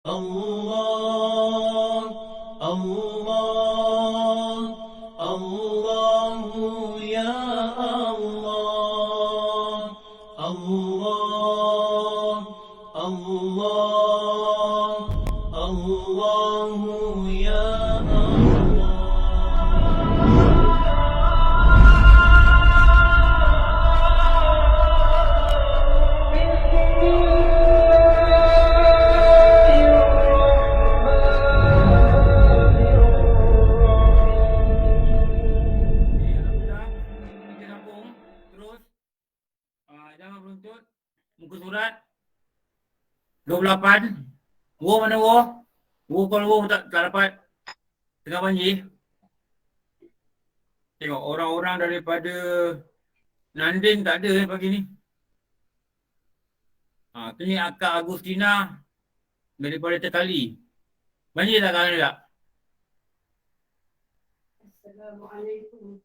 الله الله الله يا الله الله الله الله يا Alhamdulillah, semua kita sambung. Terus, jangan beruntut. Muka surat 28. Wo mana wo? Wo kalau wo tak dapat tengah banjir. Tengok orang-orang daripada Nanding tak ada pagi ni. Tu ni Akak Agustina daripada Tekali. Banjir tak kali tak? Assalamualaikum.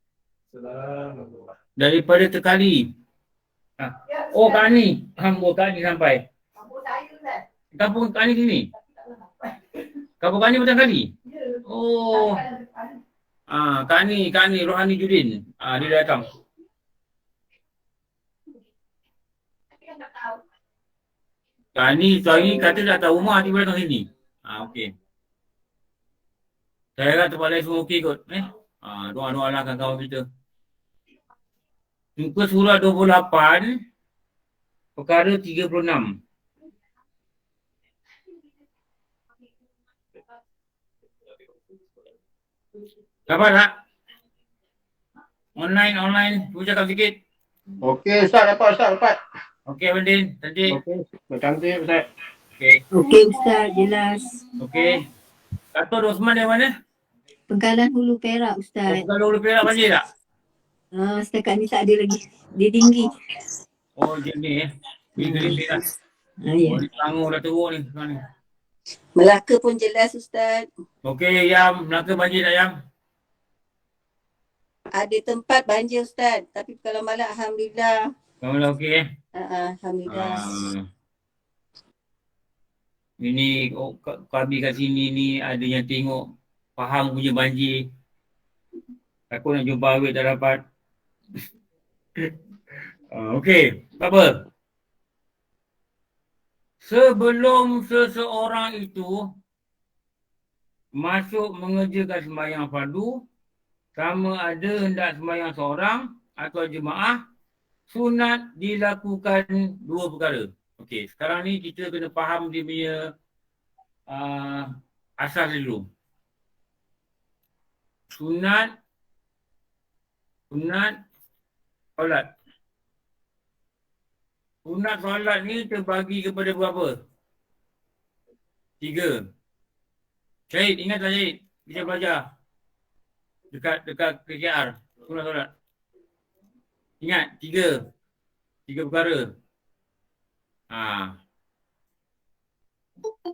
Daripada Tekali. Oh Kak Ani. Kak Ani sampai. Kampung saya Ustaz. Kampung Kak Ani sini? Kampung Kak Ani Batang Kali? Ya. Oh. Kak Ani Rohani Judin. Dia datang. Kak Ani hari kata dah tahu rumah tiba datang sini. Okey. Saya harap tempat lain semua okey kot. Doa-doa lah kawan-kawan kita. Muka surat 28, perkara 36. Dapat tak? Online. Cuba cakap sikit. Okey Ustaz, dapat. Okey Abandin, cantik. Okey, cantik Ustaz. Okey Ustaz, jelas. Okey. Dato' Osman dari mana? Pengkalan Hulu Perak Ustaz. Kalau Ulu Perak banjir tak? Setakat ni tak ada lagi. Dia tinggi. Oh dia ni Bilik lah. Ya. Dia tangguh dah teruk ni sekarang ni. Melaka pun jelas Ustaz. Okey Yam, Melaka banjir tak Yam? Ada tempat banjir Ustaz. Tapi kalau malam Alhamdulillah. Kamu dah okey Alhamdulillah. Ini kami kat sini ni ada yang tengok faham punya banjir. Aku nak jumpa awet tak dapat. Okey, tak apa. Sebelum seseorang itu masuk mengerjakan sembahyang fardu, sama ada hendak sembahyang seorang atau jemaah, sunat dilakukan dua perkara. Okey, sekarang ni kita kena faham dia punya asas dulu. Sunat solat. Sunat solat ni terbagi kepada berapa? 3. Syahid, ingat tak Syahid? Kita belajar dekat KKR, sunat solat. Ingat, 3 perkara.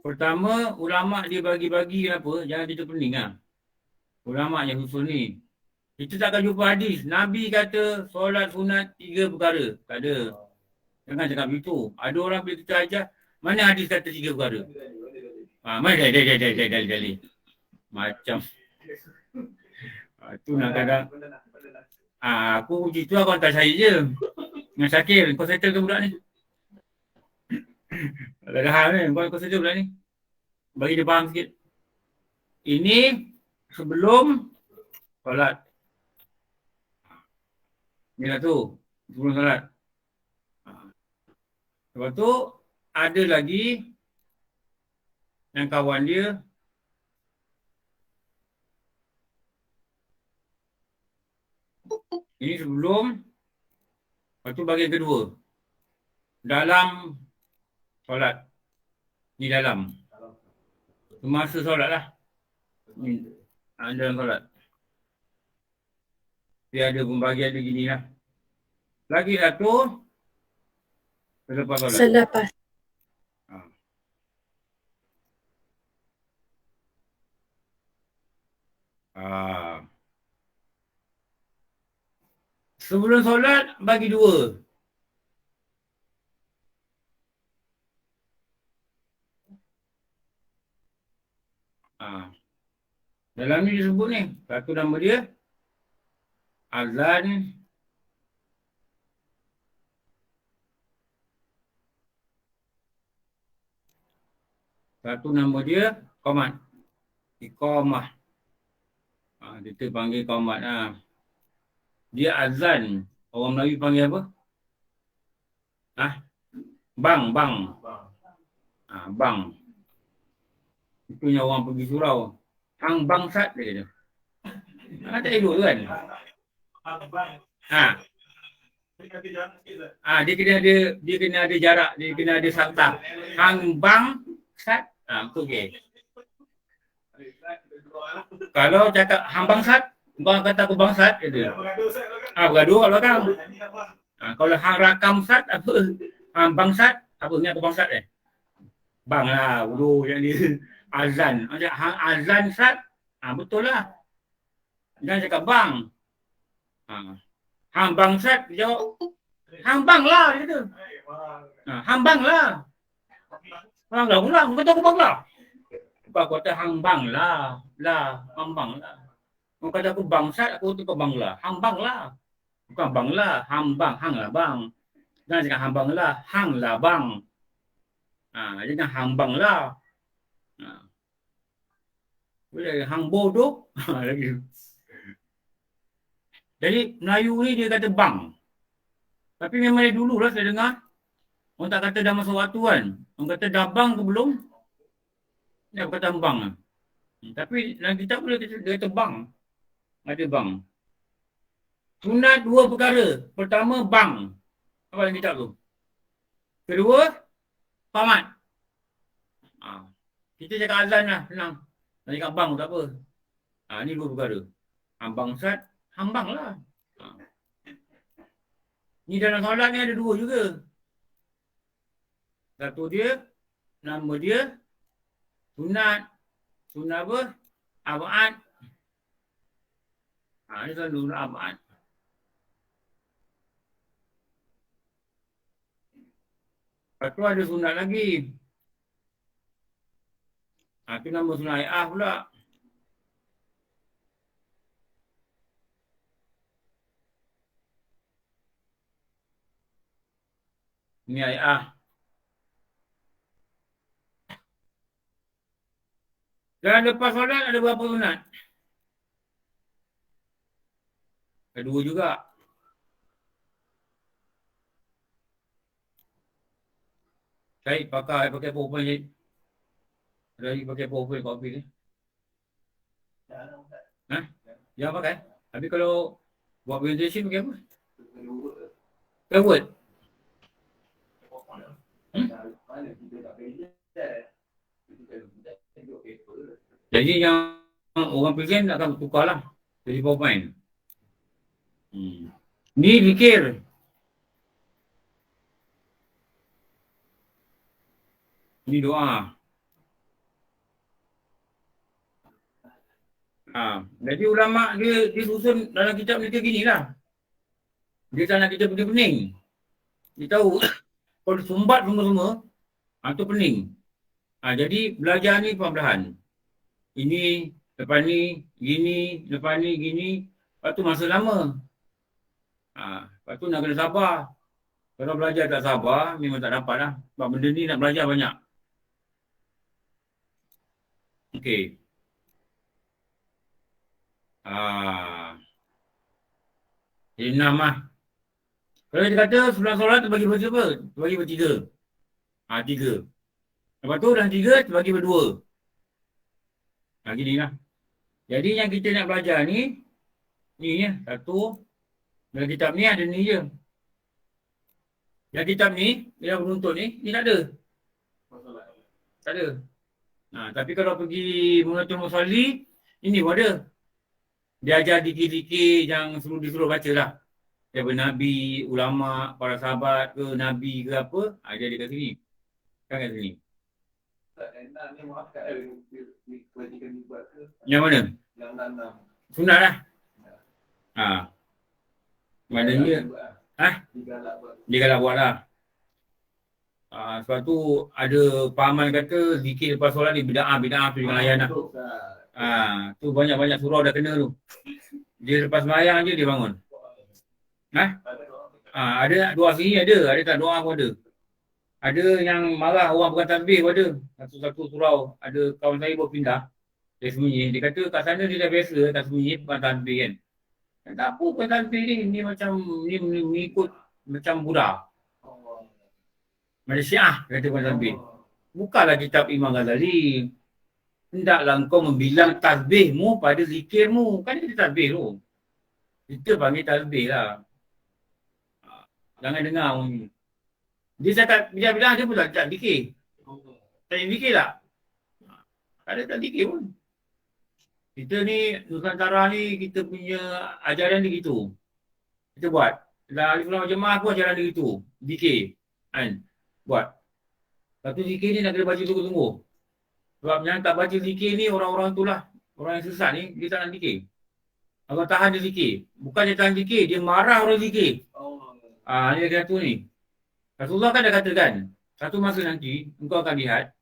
Pertama, ulama' dia bagi-bagi apa? Jangan kita pening lah. Ulama' yang susun ni. Kita takkan jumpa hadis. Nabi kata solat sunat 3 perkara. Tak ada. Jangan cakap begitu. Ada orang bila kita ajar, mana hadis kata 3 perkara? Mana dah. Macam. Tu nak kadang. Aku gitu lah kau hantar saya je. Dengan Syakir, kau settle ke budak ni? Tak ada hal ni, kau settle budak ni. Bagi dia faham sikit. Ini sebelum solat. Ni lah tu, sebelum solat. Lepas tu, ada lagi yang kawan dia ini sebelum, lepas tu bahagian kedua. Dalam solat. Ni dalam. Semasa solat lah. Ni dalam solat. Dia ada pembagian begini lah. Lagi satu, selepas solat. Selepas. Sebelum solat, bagi 2. Dalam ni disebut ni. Satu nama dia azan. Satu nama dia qomat. Iqamah. Kita panggil qomat. Dia azan. Orang Melayu panggil apa? Bang. Bang. Itu yang orang pergi surau. Hang bangsat dia kata. Tak elok tu kan? Dia kena ada jarak, dia kena ada sakta. Hang bangsat. Okey. Kalau cakap hang bangsat, bang kata aku bangsat kata. Bergaduh kat belakang. Kalau hang rakam sat apa? Hang bangsat, apa ni aku bangsat Bang lah, bodoh yang dia azan. Hang azan sat, betul lah. Jangan cakap bang. Hang bangsat, dia jawab, hang bang lah, dia kata. Hang bang lah. Bang lah, ulang, kata aku bang lah. Bukan aku kata hang bang lah. Hang bang lah. Kau kata aku bangsat, aku kata kau bang lah. Hang bang lah. Bukan bang lah, hang bang, hang lah bang. Jangan cakap hang bang lah, hang lah bang. Jangan hang bang lah. Boleh hang bodoh. Lagi. Jadi Melayu ni dia kata bang. Tapi memang dari dulu lah saya dengar. Orang tak kata dah masa waktu kan. Orang kata dah bang ke belum. Dia kata bang. Tapi dalam kitab boleh dia kata bang. Ada bang. Sunat dua perkara. Pertama bang. Apa yang kitab tu? Kedua qamat. Kita cakap azan lah, senang. Nak cakap bang tak apa. Ni dua perkara. Hang bangsat, hang bang lah. Ni dalam solat ni ada dua juga. Satu dia, nama dia sunat. Sunat apa? Abad. Ni selalu abad. Lepas tu ada sunat lagi. Itu nama sunat ayah pula. Ini ayah. Dan lepas solat ada berapa sunat? Kedua juga. Saya pakai PowerPoint ni. Ada lagi pakai PowerPoint kopi ni. Jangan pakai. Tapi kalau buat presentation pakai apa? Pakai Word. Jadi yang orang present akan tukar lah. Jadi PowerPoint. Ni zikir. Ini doa. Jadi ulama dia susun dalam kitab mereka gini lah. Dia tak nak kita pergi pening. Dia tahu kalau sumbat semua-semua, itu pening. Jadi belajar ni perlahan. Ini, lepas ni, gini, lepas ni, gini. Lepas tu masa lama. Lepas tu nak kena sabar. Kalau belajar tak sabar, memang tak dapat lah. Sebab benda ni nak belajar banyak. Okey. Jadi 6 lah. Kalau dia kata sebelum solat terbagi berapa? Terbagi bertiga. 3. Lepas tu dah 3 terbagi berdua. Gini lah. Jadi yang kita nak belajar ni ya. Satu. Dalam kitab ni ada ni je. Yang kitab ni, yang menuntut ni tak ada. Tak ada. Tapi kalau pergi Munatul Musalli, ini pun ada. Dia ajar dikir-dikir yang disuruh baca lah. Daripada Nabi, ulama, para sahabat ke, Nabi ke apa, ajar dia kat sini. Kan kat sini. Yang mana? Sunat lah. Maknanya, dia galak buat lah. Sebab tu ada pahaman kata zikir lepas solat ni bida'ah tu dengan layan lah. Tu banyak-banyak surau dah kena tu. Dia lepas sembahyang je dia bangun. Ada doa sini ada tak doa pun ada. Ada yang marah orang bukan tasbih pun ada. Satu-satu surau. Ada kawan saya baru pindah. Dia sembunyi. Dia kata kat sana dia dah biasa tak sembunyi bukan tasbih kan. Tak apa bukan tasbih ni. Ni macam ni mengikut macam Buddha. Malaysia kata bukan tasbih. Bukalah kitab Imam Ghazali. Hendaklah engkau membilang tasbihmu pada zikirmu. Kan itu tasbih tu. Kita panggil tasbih lah. Jangan dengar orang ni. Dia cakap bila-bila dia pun tak zikir. Tak zikir tak? Tak ada tak zikir pun. Kita ni Nusantara ni kita punya ajaran dia gitu. Kita buat. Dalam Alif Lam Jemaah pun ajaran dia gitu. Zikir. Kan? Buat. Satu zikir ni nak kena baca tunggu-tunggu. Sebab yang tak baca zikir ni orang-orang tu lah. Orang yang sesat ni dia tak nak zikir. Orang tahan dia zikir. Bukan dia tahan zikir, dia marah orang zikir. Ni dia kata ni. Rasulullah kan dah katakan, satu masa nanti engkau akan lihat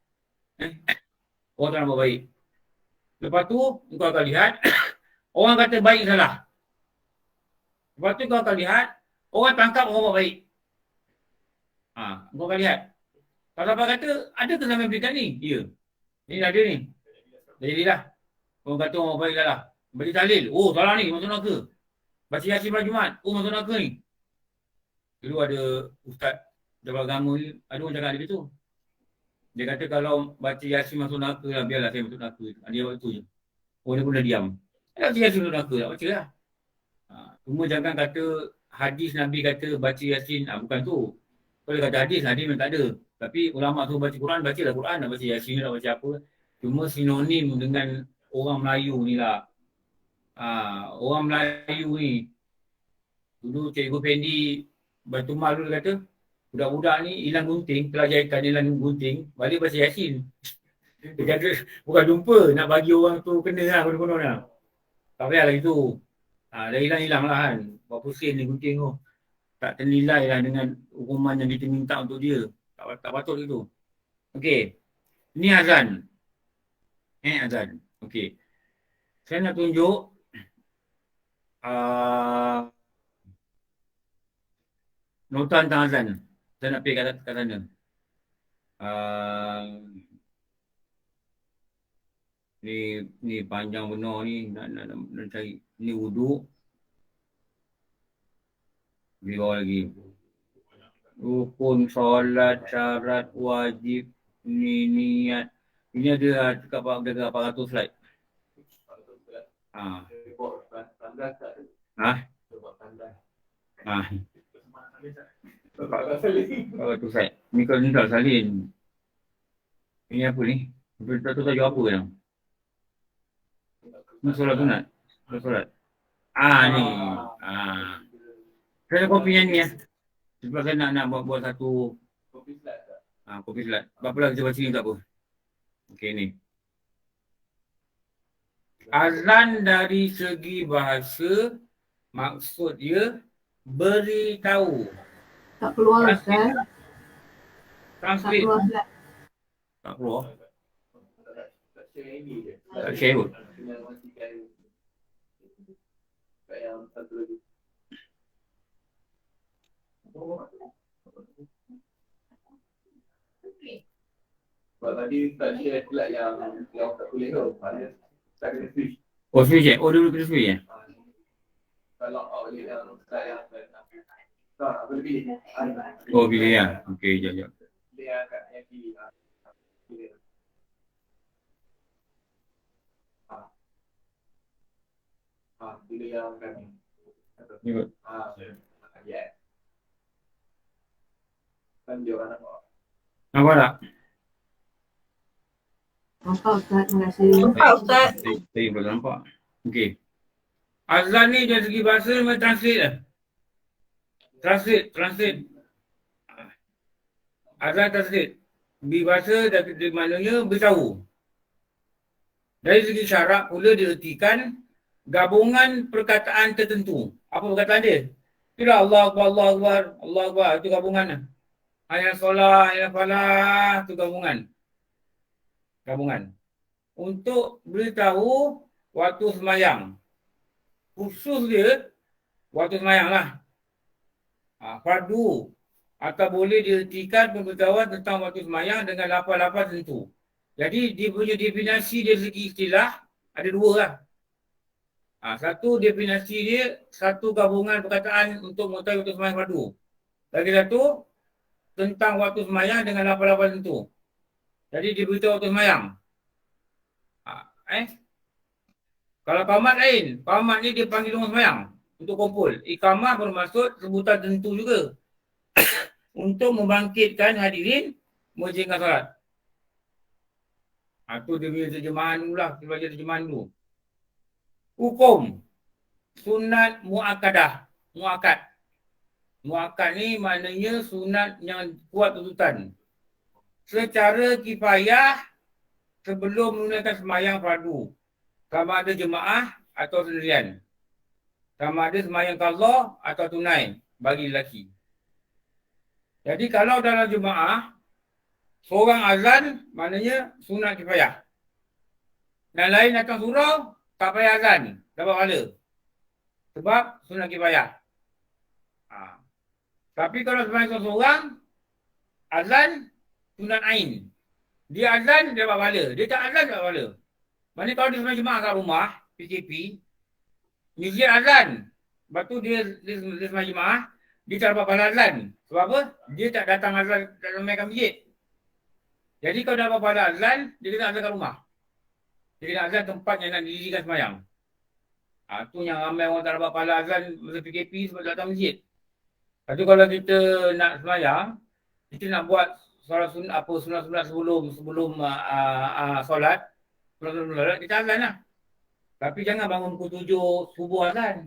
orang tak nak buat baik. Lepas tu engkau akan lihat orang kata baik salah. Lepas tu engkau akan lihat orang tangkap orang buat baik. Engkau akan lihat. Kalau apa kata ada ke dalam berita ni? Ya. Ni ada ni. Jadilah. Orang kata orang buat baik salah. Beri tahlil. Oh salah ni masuk neraka. Baca Yasin pada Jumaat. Oh masuk neraka ni. Dulu ada ustaz Jabal agama ni, ada orang cakap dia gitu. Dia kata kalau baca Yasin masuk neraka lah, biarlah saya masuk neraka. Dia buat itu je. Oh dia pun dah diam. Baca Yasin masuk neraka tak baca lah. Cuma jangan kata hadis Nabi kata baca Yasin, bukan tu. Kalau kata hadis memang tak ada. Tapi ulama tu baca Quran, bacalah Quran, nak baca Yasin, nak baca apa. Cuma sinonim dengan orang Melayu ni lah. Orang Melayu ni. Dulu Cikgu Fendi Batu Mal dulu kata, budak-budak ni hilang gunting, pelajarkan hilang gunting, balik baca Yasin. Dia kata, bukan jumpa, nak bagi orang tu kena lah, konon-konon lah. Tak payahlah itu. Dah hilang-hilang lah kan. Berapa sen ni gunting tu. Tak ternilai lah dengan hukuman yang kita minta untuk dia. Tak patut itu. Okey. Ni azan. Azan. Okey. Saya nak tunjuk nota tentang azan. Saya nak pergi kat sana. Ni panjang benar ni. Nak cari. Ni wuduk. Di bawah lagi. Rukun, solat, syarat, wajib, niat. Ini ada cakap berapa ratus slide. Kalau tu saya. Ni kalau ni tak salin. Ini apa ni? Tak tahu tajuk apa yang. Ni solat sunat. Solat. Ni. Saya nak kopi yang ni ya. Sebab saya nak buat satu kopi slide. Kopi slide. Berapa kita baca ni tak apa. Okey ni. Azan dari segi bahasa maksud dia beritahu. Tak keluar kan? Translate. Tak keluar. Tak share pun. Sebab tadi tak share pula yang tak boleh tu. Tak kena switch. Oh switch eh? Oh dia boleh kena switch eh? Kalau boleh yang saya tak boleh pilih. Oh pilih ya? Okey jap. Dia kat yang pilih. Pilih yang kami. Ni kot. Ya. Kan dia orang nampak. Nampak tak? Nampak Ustaz, terima kasih. Nampak Ustaz. Saya belum nampak. Okey. Azan ni dari segi bahasa memang translate lah. Translate. Azan translate. Di bahasa dari maknanya beritahu. Dari segi syarak pula diertikan gabungan perkataan tertentu. Apa perkataan dia? Itulah Allah Akbar, Allah Akbar, Allah Akbar. Itu gabungan lah. Hayya solah, hayya falah, tu gabungan. Gabungan. Untuk beritahu waktu semayang. Khusus dia, waktu semayang lah. Fardu. Atau boleh dihentikan pemberitahuan tentang waktu semayang dengan lafaz-lafaz tertentu. Jadi dia punya definisi dari segi istilah ada dua lah. Satu definisi dia, satu gabungan perkataan untuk mengetahui waktu semayang fardu. Lagi satu, tentang waktu semayang dengan lafaz-lafaz tertentu. Jadi dia beritahu waktu semayang. Kalau qamat lain, qamat ni dia panggil orang semayang untuk kumpul. Iqamah bermaksud sebutan tertentu juga. Untuk membangkitkan hadirin mengerjakan salat. Itu dia punya terjemahan dulu lah. Kita belajar terjemahan dulu. Hukum. Sunat mu'akadah. Mu'akad. Mu'akad ni maknanya sunat yang kuat tuntutan. Secara kifayah sebelum menunaikan semayang fardu. Sama ada jemaah atau sendirian. Sama ada semayang qadha atau tunai bagi lelaki. Jadi kalau dalam jemaah, seorang azan maknanya sunat kifayah. Yang lain datang surau, tak payah azan, dapat pahala. Sebab sunat kifayah. Tapi kalau semayang seorang, azan sunat ain. Dia azan, dia dapat pahala. Dia tak azan, dia dapat pahala. Maksudnya kalau dia semayang jemaah kat rumah, PKP, masjid azan. Lepas tu dia semayang jemaah, dia tak dapat pahala azan. Sebab apa? Dia tak datang azan dalam masjid. Jadi kalau dah dapat pahala azan, dia kena azan kat rumah. Dia kena azan tempat yang nak didirikan semayang. Tu yang ramai orang tak dapat pahala azan masa PKP sebab tak datang masjid. Lepas tu kalau kita nak semayang, kita nak buat sunat-sunat sebelum solat, kita azan lah. Tapi jangan bangun pukul 7 subuh azan.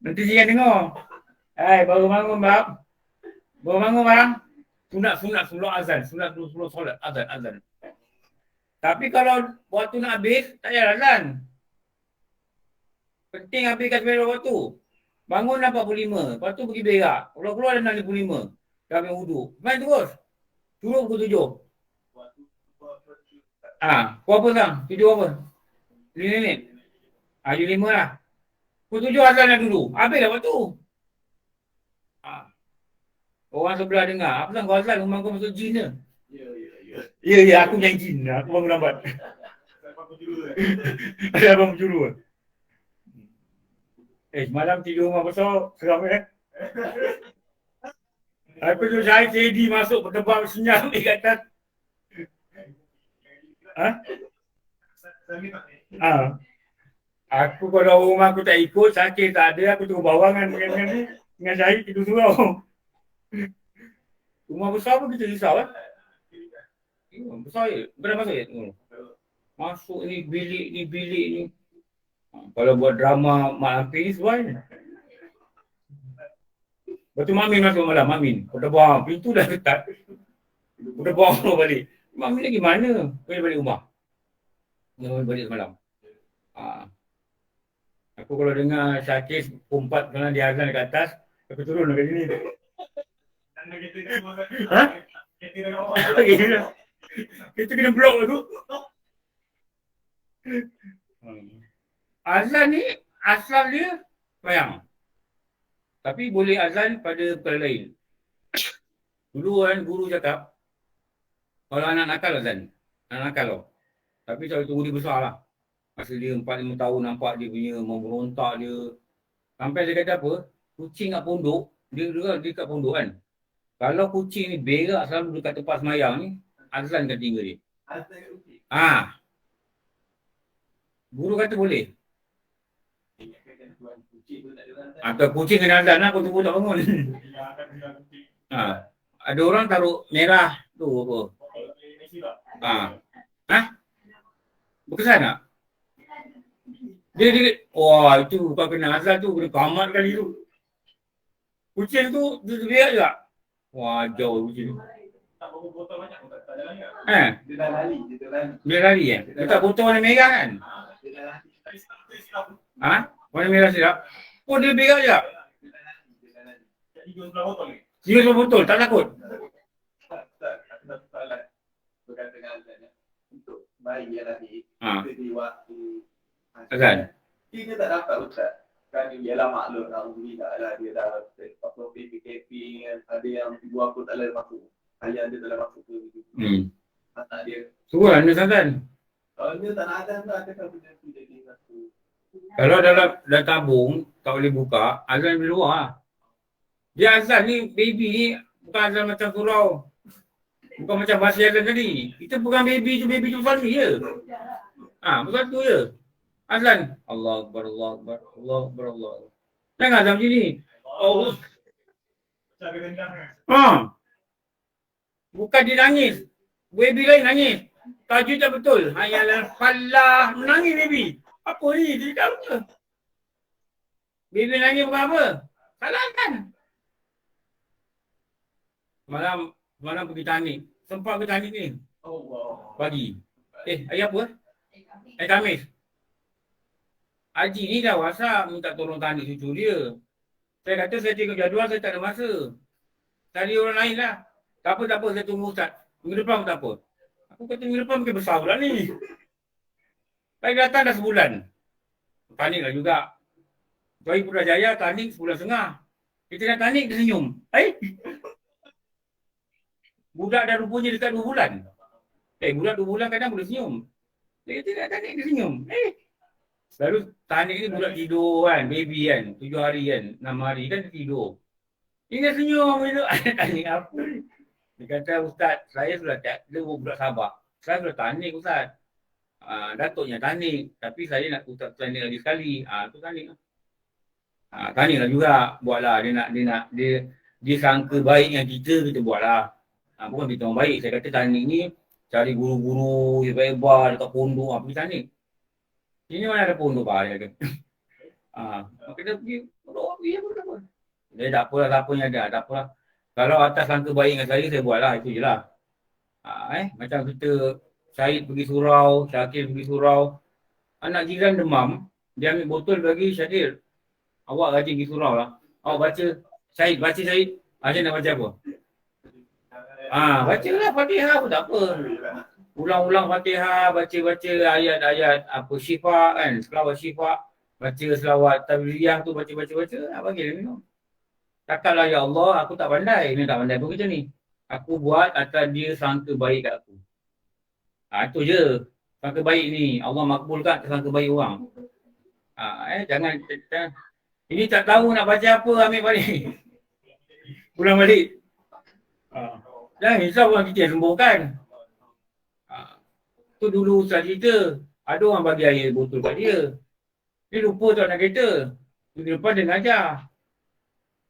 Nanti jangan dengar. Baru bangun bab. Baru bangun barang. Sunat sebelum azan. Sunat sebelum solat. Azan. Tapi kalau waktu nak habis, tak payah azan. Penting habiskan sebenarnya waktu. Bangun 45. Lepas tu pergi berak. Kalau keluar dah 65. Dah ambil wuduk. Main terus. Turun pukul 7. Kau apa sang? Tidur apa? 5 minit. Jam 5 lah. Pukul 7 azan dah dulu. Habis dah waktu. Orang sebelah dengar. Apa sang kau azan? Rumah kau masuk jin ke? Ya, aku yang jin. Aku bangun lambat. Ada abang penjuru. Semalam tidur rumah besar. Seram Aku tu saya steady masuk bertebak senyap di atas. Aku kalau rumah aku tak ikut, sakit tak ada, aku turun bawah dengan Syahid tidur surau. Rumah besar pun kita risau besar je, berapa masuk je? Masuk ni bilik ni. Kalau buat drama Mak Lampir ni sebuah. Lepas tu Mamin masuk malam, Mamin. Kau dah buang, pintu dah ketat. Kau dah buang balik. Mamin lagi mana? Kau balik rumah. Kau balik semalam. Aku kalau dengar Syakir pumpat kalau dia azan dekat atas, aku turun dekat sini. Kita kena blok tu. Azan ni asal dia bayang. Tapi boleh azan pada perkara lain. Dulu kan guru cakap, kalau anak nakal azan. Anak nakal tau. Tapi kalau tunggu dia besar lah. Masa dia 4-5 tahun nampak dia punya mau berontak dia. Sampai dia kata apa, kucing kat pondok, dia kat pondok kan. Kalau kucing ni berak selalu dekat tempat semayang ni, azan kan tinggal dia. Guru kata boleh. Atau kucing kena azan lah, aku tunggu tak bangun. Ada orang taruh merah tu apa. Berkesan tak? Dia wah itu bukan kena azan tu, kena kamat kali tu. Kucing tu dia berak juga. Wah jauh kucing tu. Dia dah lari. Dia lari Dia tak botol warna merah kan? Warna merah silap. Oh dia berak je. Tidur betul, tak takut. Aku satu soalan berkaitan dengan azan ya. Untuk bayi yang lahir, Ha. kita di waktu Azan. Kita tak dapat Ustaz. Kan ialah maklum alhamdulillah lah dia dah apa PKP kan. Ada yang ibu aku tak boleh masuk. Ayah dia tak boleh masuk ke gitu. Anak dia. Suruh anda azan. Kalau dia tak nak azan tu adakah benda tu jadi satu. Kalau dalam tabung, tak boleh buka, azan di luar lah. Dia azan ni, baby ni, bukan azan macam surau. Bukan macam bahasa azan tadi. Kita bukan baby tu family je. Bukan tu je. Azan. Allah Akbar, Allah Akbar, Allah Akbar, Allah Akbar. Jangan azan macam ni. Allah. Bukan dia nangis. Baby lain nangis. Tajuk tak betul. Hayalah falah. Menangis baby. Apa ni? Dia cakap apa? Baby nangis bukan apa? Salah kan? Malam pergi tanik. Sempat ke tanik ni? Allah. Pagi. Hari apa? Hari Khamis. Haji ni dah WhatsApp minta tolong tanik cucu dia. Saya kata saya tengok jadual, saya tak ada masa. Cari orang lain lah. Tak apa, saya tunggu Ustaz. Minggu depan pun tak apa. Aku kata minggu depan mungkin besar pula ni. Saya datang dah sebulan. Tanik lah juga. Tuai Putrajaya tanik sebulan setengah. Kita dah tanik, dia senyum. Budak dah rupanya dekat 2 bulan. Budak 2 bulan kadang boleh senyum. Dia kata dah tanik, dia senyum. Lalu tanik ni budak tidur kan, baby kan. 7 hari kan, 6 hari kan dia tidur. Dia dah senyum itu. Tanik apa ni? Dia kata, Ustaz, saya sudah tak, dia budak sabar. Saya sudah tanik Ustaz. Datuknya tanik. Tapi saya nak Ustaz tanik lagi sekali. Tu tanik lah. Tanik lah juga. Buatlah. Dia sangka baik yang kita buatlah. Bukan kita orang baik. Saya kata tanik ni cari guru-guru hebat-hebat dekat pondok. Pergi tanik. Sini mana ada pondok Pak? Dia kata. Maka dia pergi. Pergi apa? Dia tak apalah. Tak apa yang ada. Tak apalah. Kalau atas sangka baik dengan saya buatlah. Itu je lah. Macam kita Syahid pergi surau, Syakir pergi surau. Anak jiran demam. Dia ambil botol bagi Syadir. Awak rajin pergi surau lah. Awak baca Syahid. Baca Syahid. Macam nak baca apa? Baca lah Fatihah pun tak apa. Ulang-ulang Fatihah, baca-baca ayat-ayat apa syifa kan, selawat syifa, baca selawat tabriyah tu baca-baca, bagi dia minum. Takkanlah ya Allah, aku tak pandai. Ni tak pandai pun kerja ni. Aku buat atas dia sangka baik kat aku. Itu je. Sangka baik ni. Allah makbulkan atas sangka baik orang. Jangan. Ini tak tahu nak baca apa, ambil balik. Pulang balik. Jangan risau orang kita yang sembuhkan. Tu dulu Ustaz cerita. Ada orang bagi air botol kat dia. Dia lupa tak nak kereta. Minggu depan dia ngajar.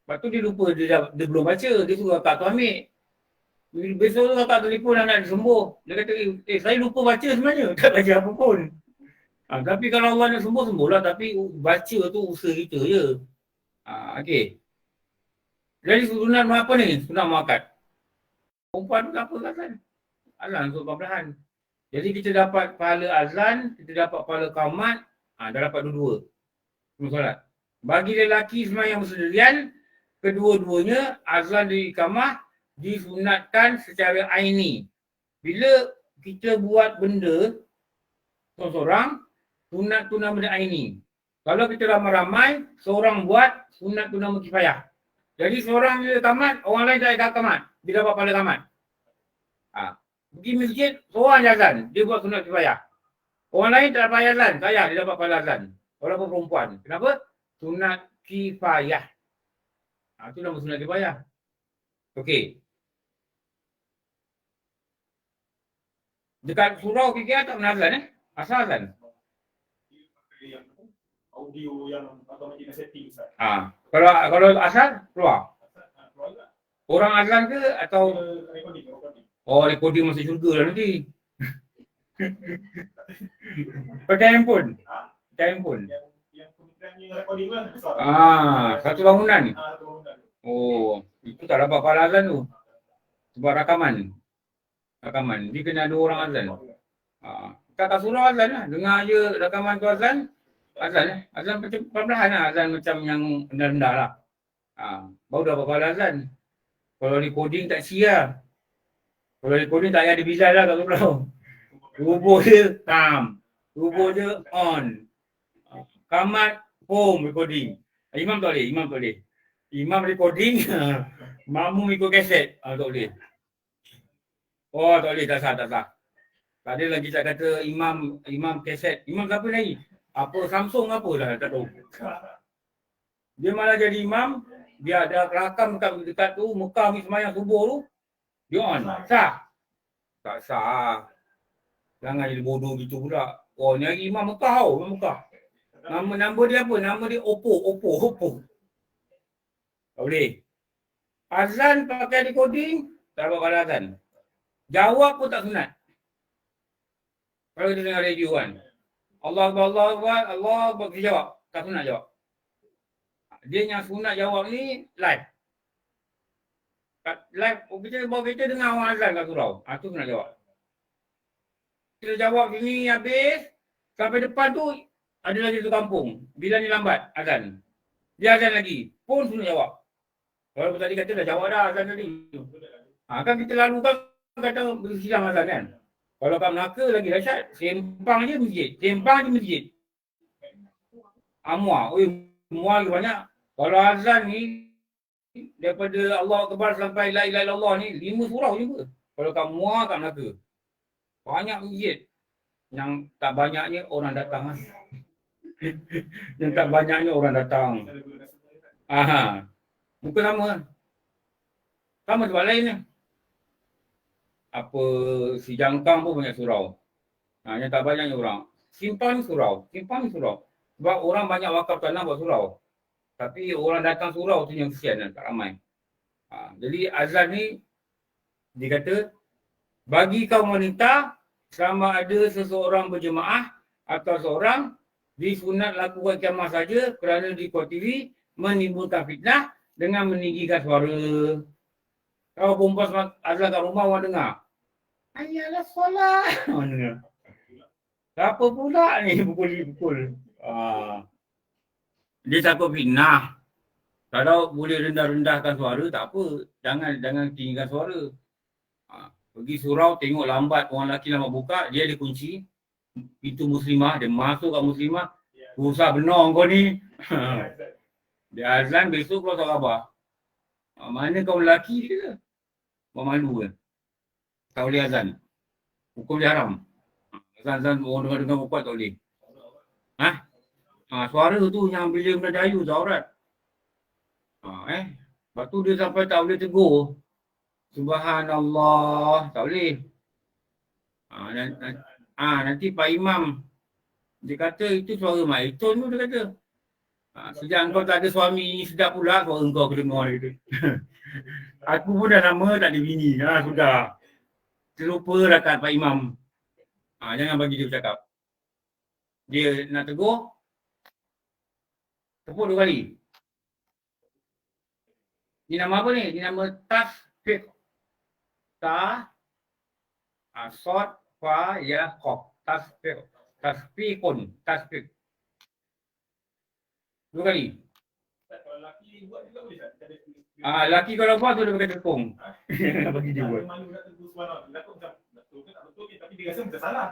Lepas tu dia lupa, dia belum baca. Dia suruh kakak tu ambil. Besok tu kakak telefon nak sembuh. Dia kata, saya lupa baca sebenarnya. Tak baca apa pun. Tapi kalau Allah nak sembuh, sembuhlah. Tapi baca tu usaha kita je. Okey. Jadi sunat apa ni? Sunat muakkad. Perempuan tu tak apa azan. Azan untuk pembelahan. Jadi kita dapat pahala azan, kita dapat pahala qamat. Dah dapat dua-dua. Solat. Bagi lelaki sembahyang bersendirian, kedua-duanya azan dan iqamah disunatkan secara aini. Bila kita buat benda seorang, sunat tu nama dia aini. Kalau kita ramai-ramai, seorang buat, sunat tu nama kifayah. Jadi seorang dia tamat, orang lain tak ada tamat. Dia dapat pahala tamat. Pergi masjid, seorang azan, dia buat sunat kifayah. Orang lain tak dapat azan, saya dia dapat pahala azan. Walaupun perempuan. Kenapa? Sunat kifayah. Itu nama sunat kifayah. Okey. Dekat surau KKR tak pernah azan Asal azan? Audio yang automatic setting Ustaz. Kalau asal keluar. Orang azan ke atau Recording. recording masuk syurga lah nanti. Pakai handphone. Yang kementeriannya recording lah besar. Satu bangunan. Satu bangunan. Itu tak dapat pahala azan tu. Sebab rakaman. Dia kena ada orang azan. Kat surau azan lah. Dengar je rakaman tu azan. Azan macam perlahan lah. Azan macam yang rendah-rendah lah. Baru dah bakal azan. Kalau recording tak sia. Kalau recording tak payah ada bizar lah kat kau. Subuh je tam. Subuh je on. Kamat home recording. Imam tak boleh, imam tak boleh. Imam recording, makmum ikut kaset. Tak boleh. Oh tak boleh, tak sah, tak sah. Tak ada lagi tak kata imam kaset. Imam siapa lagi? Apa Samsung apa lah, tak tahu. Dia malah jadi imam, dia ada rakam dekat tu, Mekah ni semayang subuh tu, dia on. Sah? Tak sah. Jangan jadi bodoh gitu pula. Oh ni hari imam Mekah tau, imam Mekah. Nama dia apa? Nama dia Oppo. Tak boleh. Azan pakai recording, tak bakal azan. Jawab pun tak sunat. Kalau kita dengar radio kan. Allah Akbar, kita jawab. Tak sunat jawab. Dia yang sunat jawab ni live. Kat live, kita dengar orang azan kat surau. Itu sunat jawab. Kita jawab sini habis, sampai depan tu ada lagi satu kampung. Bila ni lambat azan. Dia azan lagi. Pun sunat jawab. Kalau tadi kata dah jawab dah azan tadi. Kan kita lalu kan kata bersilang azan kan. Kalau kat Melaka lagi dahsyat, sempang je masjid. Muar. Muar lagi banyak. Kalau azan ni daripada Allah Akbar sampai la ilaha illallah ni 5 surau juga. Kalau kat Muar kat Melaka. Banyak masjid. Yang tak banyaknya orang datang. Yang tak banyaknya orang datang. Muka sama. Sama tempat lain ni. Apa si Jangkang pun banyak surau. Yang tak banyaknya orang. Simpang surau. Sebab orang banyak wakaf tanah buat surau. Tapi orang datang surau tu yang kesian tak ramai. Jadi azan ni dia kata bagi kaum wanita sama ada seseorang berjemaah atau seorang disunat lakukan qiyamah saja kerana di TV menimbulkan fitnah dengan meninggikan suara. Kalau perempuan azan kat rumah orang dengar. Ayalah solat. Orang dengar. Siapa pula ni pukul. Dia takut fitnah. Kalau boleh rendah-rendahkan suara tak apa. Jangan tinggikan suara. Pergi surau tengok lambat orang lelaki lambat buka, dia ada kunci pintu muslimah, dia masuk kat muslimah. Susah benar kau ni. Dia azan besok keluar tak khabar. Mana kau lelaki dia? Buat malu kan? Tak boleh azan. Hukum dia haram. Azan orang dengar buat tak boleh. Suara tu yang bila mendayu zaurat. Lepas tu dia sampai tak boleh tegur. Subhanallah. Tak boleh. Nanti Pak Imam dia kata itu suara Maitun tu dia kata. Sejak engkau tak ada suami sedap pula suara engkau aku dengar dia. Aku pun dah lama tak ada bini. Sudah. Terlupa dah kat Pak Imam. Jangan bagi dia bercakap. Dia nak tegur. Tepuk 2 kali. Ni nama apa ni? Ni nama tasfiq. Sod, fa, ya, qaf. Tasfiq. Tasfiqun. Tasfiq. 2 kali. Kalau lelaki buat juga boleh tak? Lelaki kalau buat tu dia pakai tepung. Bagi dia buat. Malu nak tegur subhanallah. Dia takut macam betul ke tak betul ke tapi dia rasa macam salah.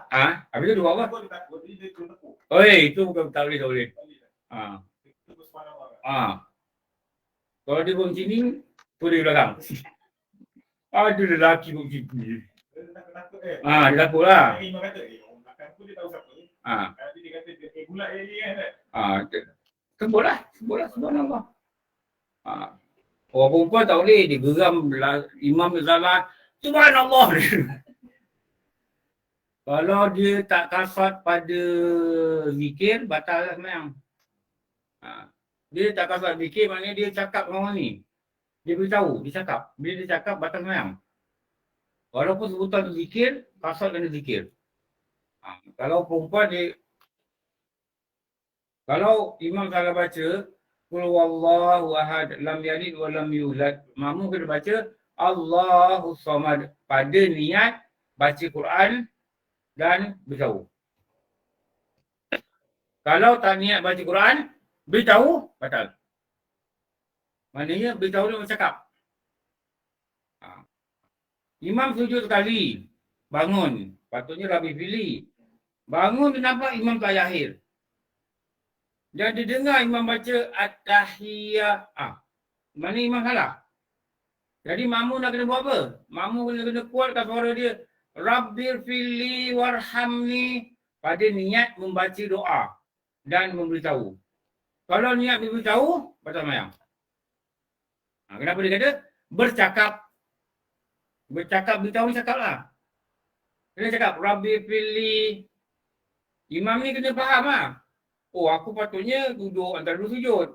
Habis tu dia buat apa? Dia takut jadi dia kena tepuk. Itu bukan tak boleh. Tegur subhanallah. Kalau dia buat macam ni, tu dia belakang. Ada lelaki buat macam ni. Dia takut Dia takut lah. Imam kata, orang belakang tu dia tahu siapa ni. Nanti dia kata, bulat dia kan. Sebutlah. Subhanallah. Orang perempuan tak boleh. Dia geram imam dia salah. Subhanallah. Kalau dia tak kasat pada zikir, batal lah semayang. Dia tak kasat zikir, maknanya dia cakap dengan orang ni. Dia beritahu, dia cakap. Bila dia cakap, batal semayang. Walaupun sebutan tu zikir, kasat kena zikir. Kalau perempuan dia, kalau imam salah baca, Qul wallahu ahad, lam yalid wa lam yulad, makmum kena baca Allahu samad pada niat baca Quran dan beritahu. Kalau tak niat baca Quran, beritahu, batal. Maknanya beritahu dia bercakap. Imam sujud sekali. Bangun. Patutnya Rabi pilih. Bangun dia nampak imam tak akhir. Dan dia dengar imam baca At-Tahiyah. Mana imam salah? Jadi makmum nak kena buat apa? Makmum kena kuatkan suara dia. Rabbir fili warhamni. Pada niat membaca doa. Dan memberitahu. Kalau niat memberitahu, batal mayang. Kenapa dia kata? Bercakap. Bercakap, beritahu ni cakap lah. Kena cakap, Rabbi Fili. Imam ni kena faham lah. Oh, aku patutnya duduk antara dua sujud.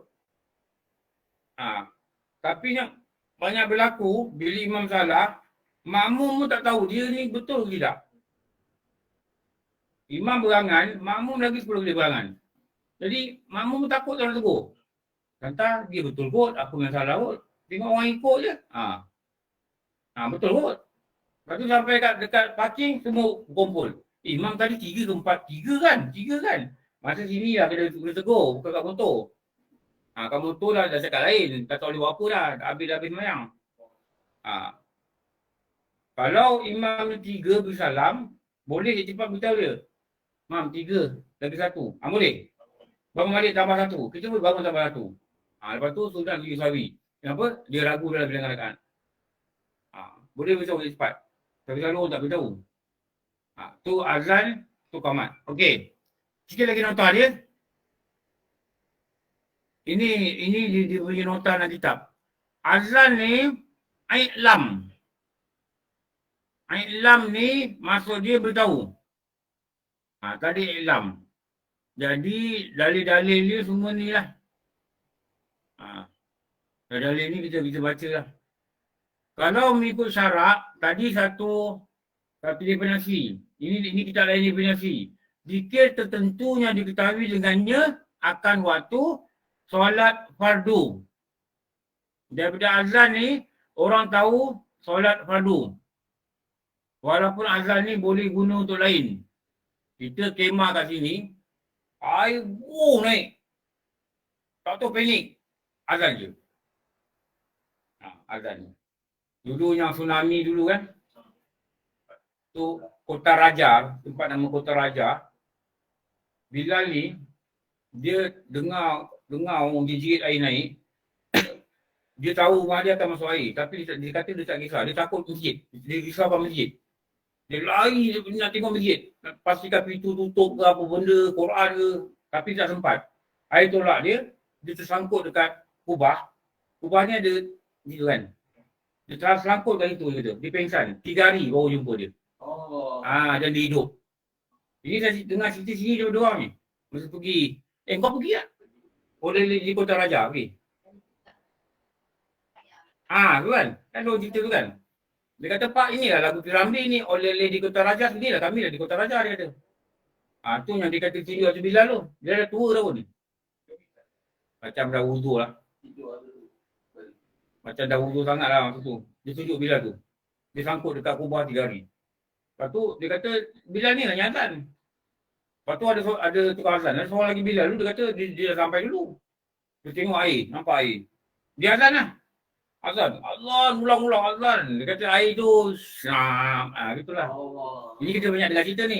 Tapi yang banyak berlaku, bila imam salah, makmum pun tak tahu dia ni betul ke tidak. Imam berangan, makmum lagi 10 kali berangan. Jadi, makmum pun takut orang tegur. Kata, dia betul kot, aku yang salah kot. Tengok orang ikut je. Betul kot. Lepas tu sampai dekat parking, semua kumpul. Imam tadi 3 ke 4? 3 kan? 3 kan? Masa sini lah kena tegur, bukan kat motor. Kat motor lah dah cakap lain. Tak tahu boleh buat apa dah. Habis-habis mayang. Kalau imam ni 3 bersalam, boleh cepat beritahu dia. Mam 3, lagi 1. Boleh? Bangun balik tambah 1. Kita pun bangun tambah 1. Lepas tu sudah pergi sawi. Kenapa? Dia ragu dalam bilangan rakaat. Boleh beritahu dia cepat. Tapi kalau orang tak beritahu. Tu azan, tu qamat. Okey. Sikit lagi nota dia. Ini dia punya nota dalam kitab. Azan ni ayat lam. Ayat lam ni maksud dia beritahu. Tadi ayat lam. Jadi dalil-dalil dia semua ni lah. Dalil ni kita baca lah. Kalau mengikut syarak, tadi satu definisi. Ini kita lain definisi. Zikir tertentu yang diketahui dengannya akan waktu solat fardu. Daripada azan ni, orang tahu solat fardu. Walaupun azan ni boleh guna untuk lain. Kita kemah kat sini, air naik. Tak tahu panik. Azan je. Azan ni. Dulu yang tsunami dulu kan. Tu Kota Raja, tempat nama Kota Raja. Bilal ni, dia dengar orang jerit air naik. Dia tahu rumah dia akan masuk air. Tapi dia kata dia tak kisah. Dia takut masjid. Dia risau apa masjid. Dia lari nak tengok masjid. Pastikan pintu tutup ke apa benda, Quran ke. Tapi tak sempat. Air tolak dia. Dia tersangkut dekat kubah. Kubah ni ada gitu kan. Dia tersangkut kat situ dia. Dia pengsan. 3 hari baru jumpa dia. Dan dia hidup. Ini saya dengar cerita sini dia berdua ni. Masa pergi. Kau pergi tak? Oleh di Kota Raja pergi. Tu kan? Kan dia cerita tu kan? Dia kata, Pak, inilah lagu Piramli ni. Oleh di Kota Raja sendirilah. Kami lah di Kota Raja dia kata. Tu yang dia kata tidur waktu Bilal tu. Dia dah tua dah pun. Macam dah wudu lah. Macam dah wudu sangat lah masa tu. Dia tunjuk Bilal tu. Dia sangkut dekat kubah 3 hari. Lepas tu dia kata, Bilal ni lah yang azan. Lepas tu ada tukar azan. Ada seorang lagi Bilal tu, dia kata dia dah sampai dulu. Dia tengok air, nampak air. Dia azan lah. Azan. Azan, ulang-ulang azan. Dia kata air tu, gitulah. Ini kita banyak dengar cerita ni.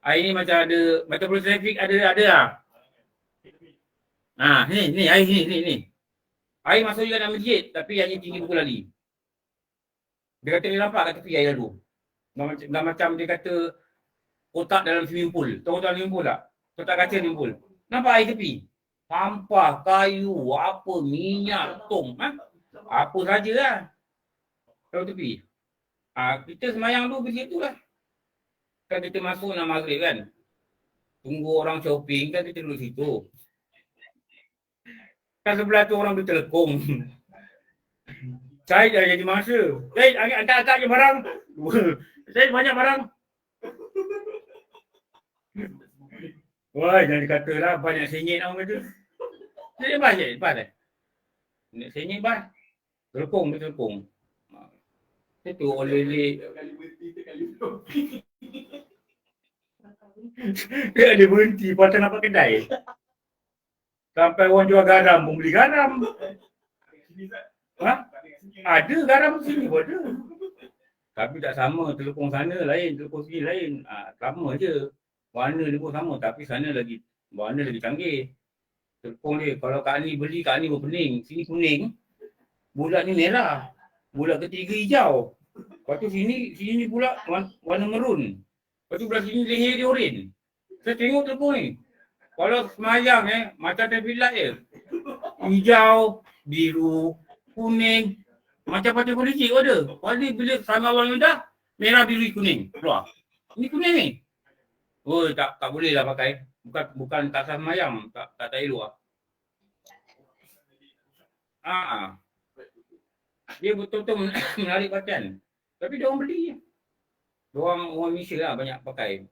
Air ni macam ada, macam polis trafik ada lah. Ni air ni. Air masuk juga dalam masjid, tapi hanya tinggi pukul lali. Dia kata dia nampak kat tepi air lalu. Dah macam dia kata kotak dalam swimming pool. Tahu kotak swimming pool tak? Kotak kaca swimming pool. Nampak air tepi? Sampah, kayu, apa, minyak, tong. Apa sajalah. Tahu tepi. Kita semayang tu begitu lah. Kan kita masuk nak maghrib kan. Tunggu orang shopping kan kita duduk situ. Kan sebelah tu orang bertelekong. Saya dah jadi masa. Angkat je barang. Saya banyak barang. Wah, jangan dikatalah banyak sengit orang kata. Saya lepas je, lepas dah. Sengit lepas. Telekong. Itu oleh-oleh. Dia ada berhenti pasal nampak kedai. Sampai orang jual garam pun beli garam. sini Ustaz. Ha? Tak ada kat sini. Ada garam sini pun ada. Tapi tak sama, telekong sana lain, telekong sini lain. Sama je. Warna dia pun sama tapi sana lagi warna lagi canggih. Telekong dia, kalau kat ni beli, kat ni berpening. Sini kuning, bulat ni merah. Bulat ketiga hijau. Lepas tu sini pula warna merun. Lepas tu belah sini leher dia oren. Saya tengok telekong ni. Kalau semayang macam traffic light je. Hijau, biru, kuning. Macam-macam kondisi pun ada. Lepas bila sama awal dah, merah, biru, kuning keluar. Ini kuning ni. Oh tak boleh lah pakai. Bukan tak sah semayang. Tak elok lah. Dia betul-betul menarik perhatian. Tapi dia orang beli. Dia orang Malaysia lah banyak pakai.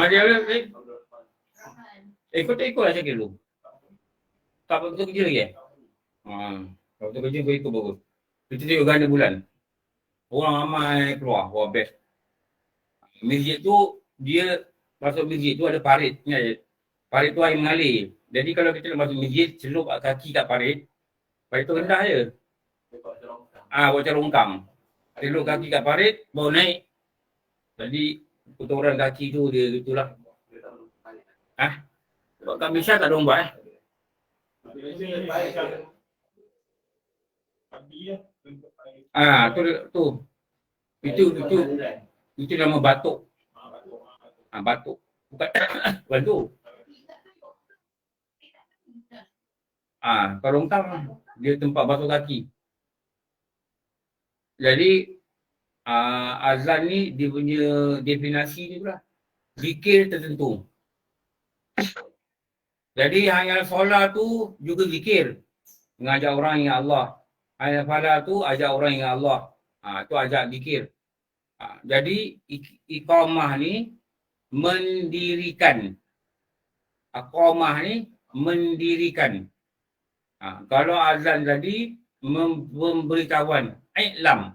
Masih ada. Kau tak ikut lah cakap dulu. Tak betul kerja lagi kalau betul kerja kau ikut bagus. Kita tengok ganda bulan. Orang ramai keluar. Wah best. Masjid tu dia masuk masjid tu ada parit. Parit tu air mengalir. Jadi kalau kita nak masuk masjid, celup kaki kat parit. Parit tu rendah je. Macam longkang. Celup kaki kat parit, baru naik. Jadi kotoran kaki tu dia itulah. Sebab kat Malaysia tak ada orang buat Itu nama batuk. Batuk. Bukan tu. Kalau longkang dia tempat basuh kaki. Jadi azan ni dia punya definisi ni pula zikir tertentu. Jadi hanya solat tu juga zikir. Mengajak orang ingat Allah. Hanya solat tu ajak orang ingat Allah. Tu ajak zikir. Jadi iqamah ni mendirikan. Iqamah ni mendirikan. Kalau azan tadi memberitahuan. I'lam.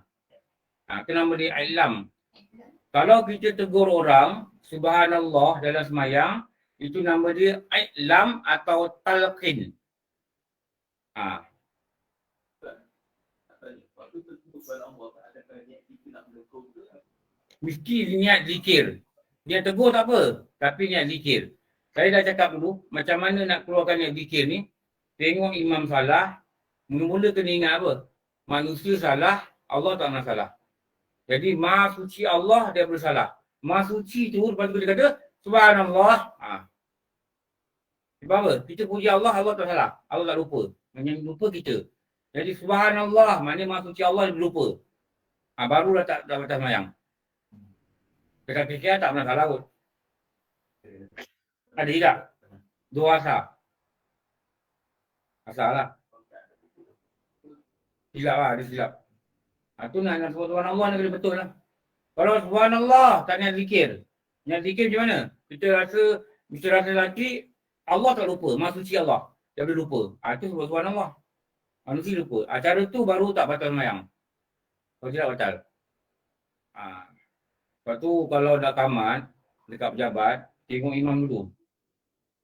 Itu nama dia i'lam. Kalau kita tegur orang, subhanallah dalam semayang, itu nama dia i'lam atau talqin. Mesti niat zikir. Dia tegur tak apa, tapi niat zikir. Saya dah cakap dulu, macam mana nak keluarkan niat zikir ni. Tengok imam salah, mula-mula kena ingat apa? Manusia salah, Allah tak pernah salah. Jadi maha suci Allah dia bersalah. Maha suci tu lepas tu dia kata subhanallah. Sebab apa? Kita puji Allah, Allah tak salah. Allah tak lupa. Yang lupa kita. Jadi subhanallah maknanya maha suci Allah dia lupa. Barulah tak batas semayang. Dekat fikir tak pernah salah kot. Ada tidak? Dua asal. Asal lah. Silap lah, dia silap. Tu nak subhanallah nak kena betul lah. Kalau subhanallah tak niat zikir. Niat zikir macam mana? Kita rasa lagi Allah tak lupa. Maha suci Allah. Dia boleh lupa. Itu subhanallah. Manusia lupa. Cara tu baru tak batal semayang. Kalau tidak batal. Lepas tu kalau nak kamat dekat pejabat, tengok imam dulu.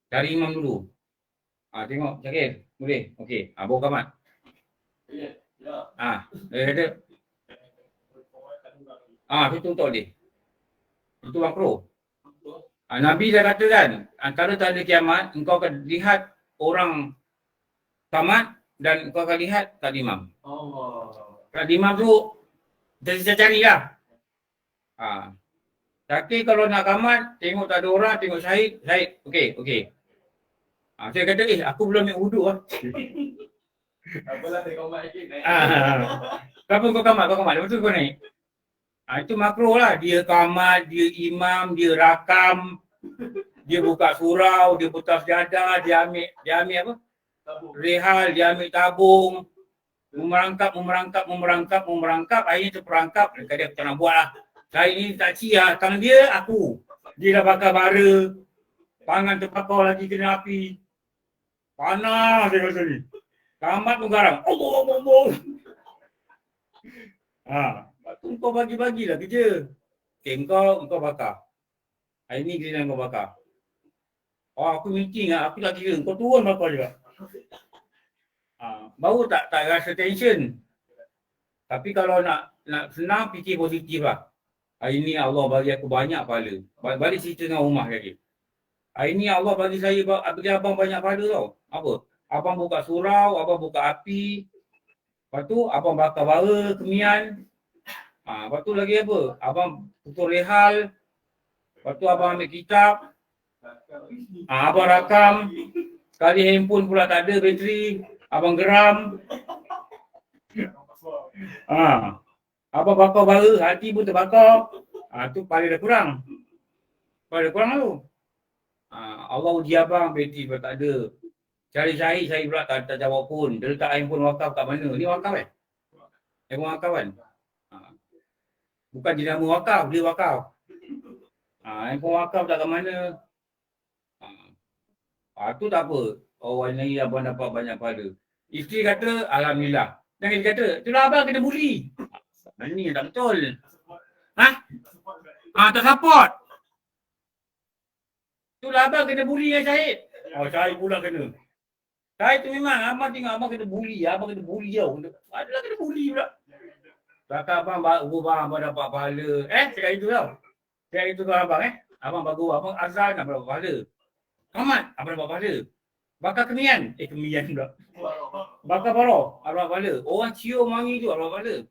Cari imam dulu. Tengok, Syakir. Boleh? Okey. Bawa kamat. Dia kata itu untuk dia. Itu makruh. Nabi dah kata kan, antara tanda kiamat, engkau akan lihat orang tamat dan engkau akan lihat tak imam. Tak imam tu, kita carilah. Tapi kalau nak kamat, tengok tak ada orang, tengok Syahid. Okey. Saya kata, aku belum ambil wuduk lah. Apalah saya kamat lagi naik. Kenapa kau kamat? Lepas tu kau naik. Itu makruh lah. Dia kamat, dia imam, dia rakam, dia buka surau, dia putar sejadah, dia ambil apa? Rehal, dia ambil tabung. Memerangkap. Akhirnya terperangkap. Dia tak nak buat lah. Saya ni tak cia, tangan dia, aku. Dia dah bakar bara. Tangan terpakau lagi kena api. Panas dia rasa ni. Kamat pun garang. Allah. Lepas tu kau bagi-bagilah kerja. Engkau bakar. Hari ni giliran kau bakar. aku meeting lah, aku tak kira. Kau turun berapa juga. Baru tak rasa tension. Tapi kalau nak senang, fikir positif lah. Hari ni Allah bagi aku banyak pahala. Balik cerita dengan rumah lagi. Hari ni Allah bagi saya, bagi abang banyak pahala tau. Apa? Abang buka surau, abang buka api. Lepas tu abang bakar bara, kemian. Lepas tu lagi apa? Abang putus rehal. Lepas tu abang ambil kitab. Abang rakam. Sekali handphone pula tak ada bateri. Abang geram. Abang bakar bara, hati pun terbakar. Tu pahala dah kurang. Pahala kurang tu. Allah uji abang, bateri pula tak ada. Cari-cari saya pula tak jawab pun. Dia letak handphone wakaf kat mana? Ni wakaf handphone wakaf kan? Bukan jenama wakaf, dia wakaf. Handphone wakaf tak kat mana? Tu tak apa. Orang ni abang dapat banyak pahala. Isteri kata, Alhamdulillah. Jangan dia kata, itulah abang kena bully. Ini tak betul. Tak support. Itulah abang kena bully dengan Syahid. Syahid pula kena. Syahid tu memang, abang tengok abang kena bully. Abang kena bully tau. Adalah kena bully pula. Takkan abang dapat pahala. Cakap itu tau. Cakap itu tau abang Abang bagus, abang azal nak dapat pahala. Kamat, abang dapat pahala. Bakar kemian. Kemian pula. Bakar parau, abang dapat pahala. Orang cium wangi tu, abang dapat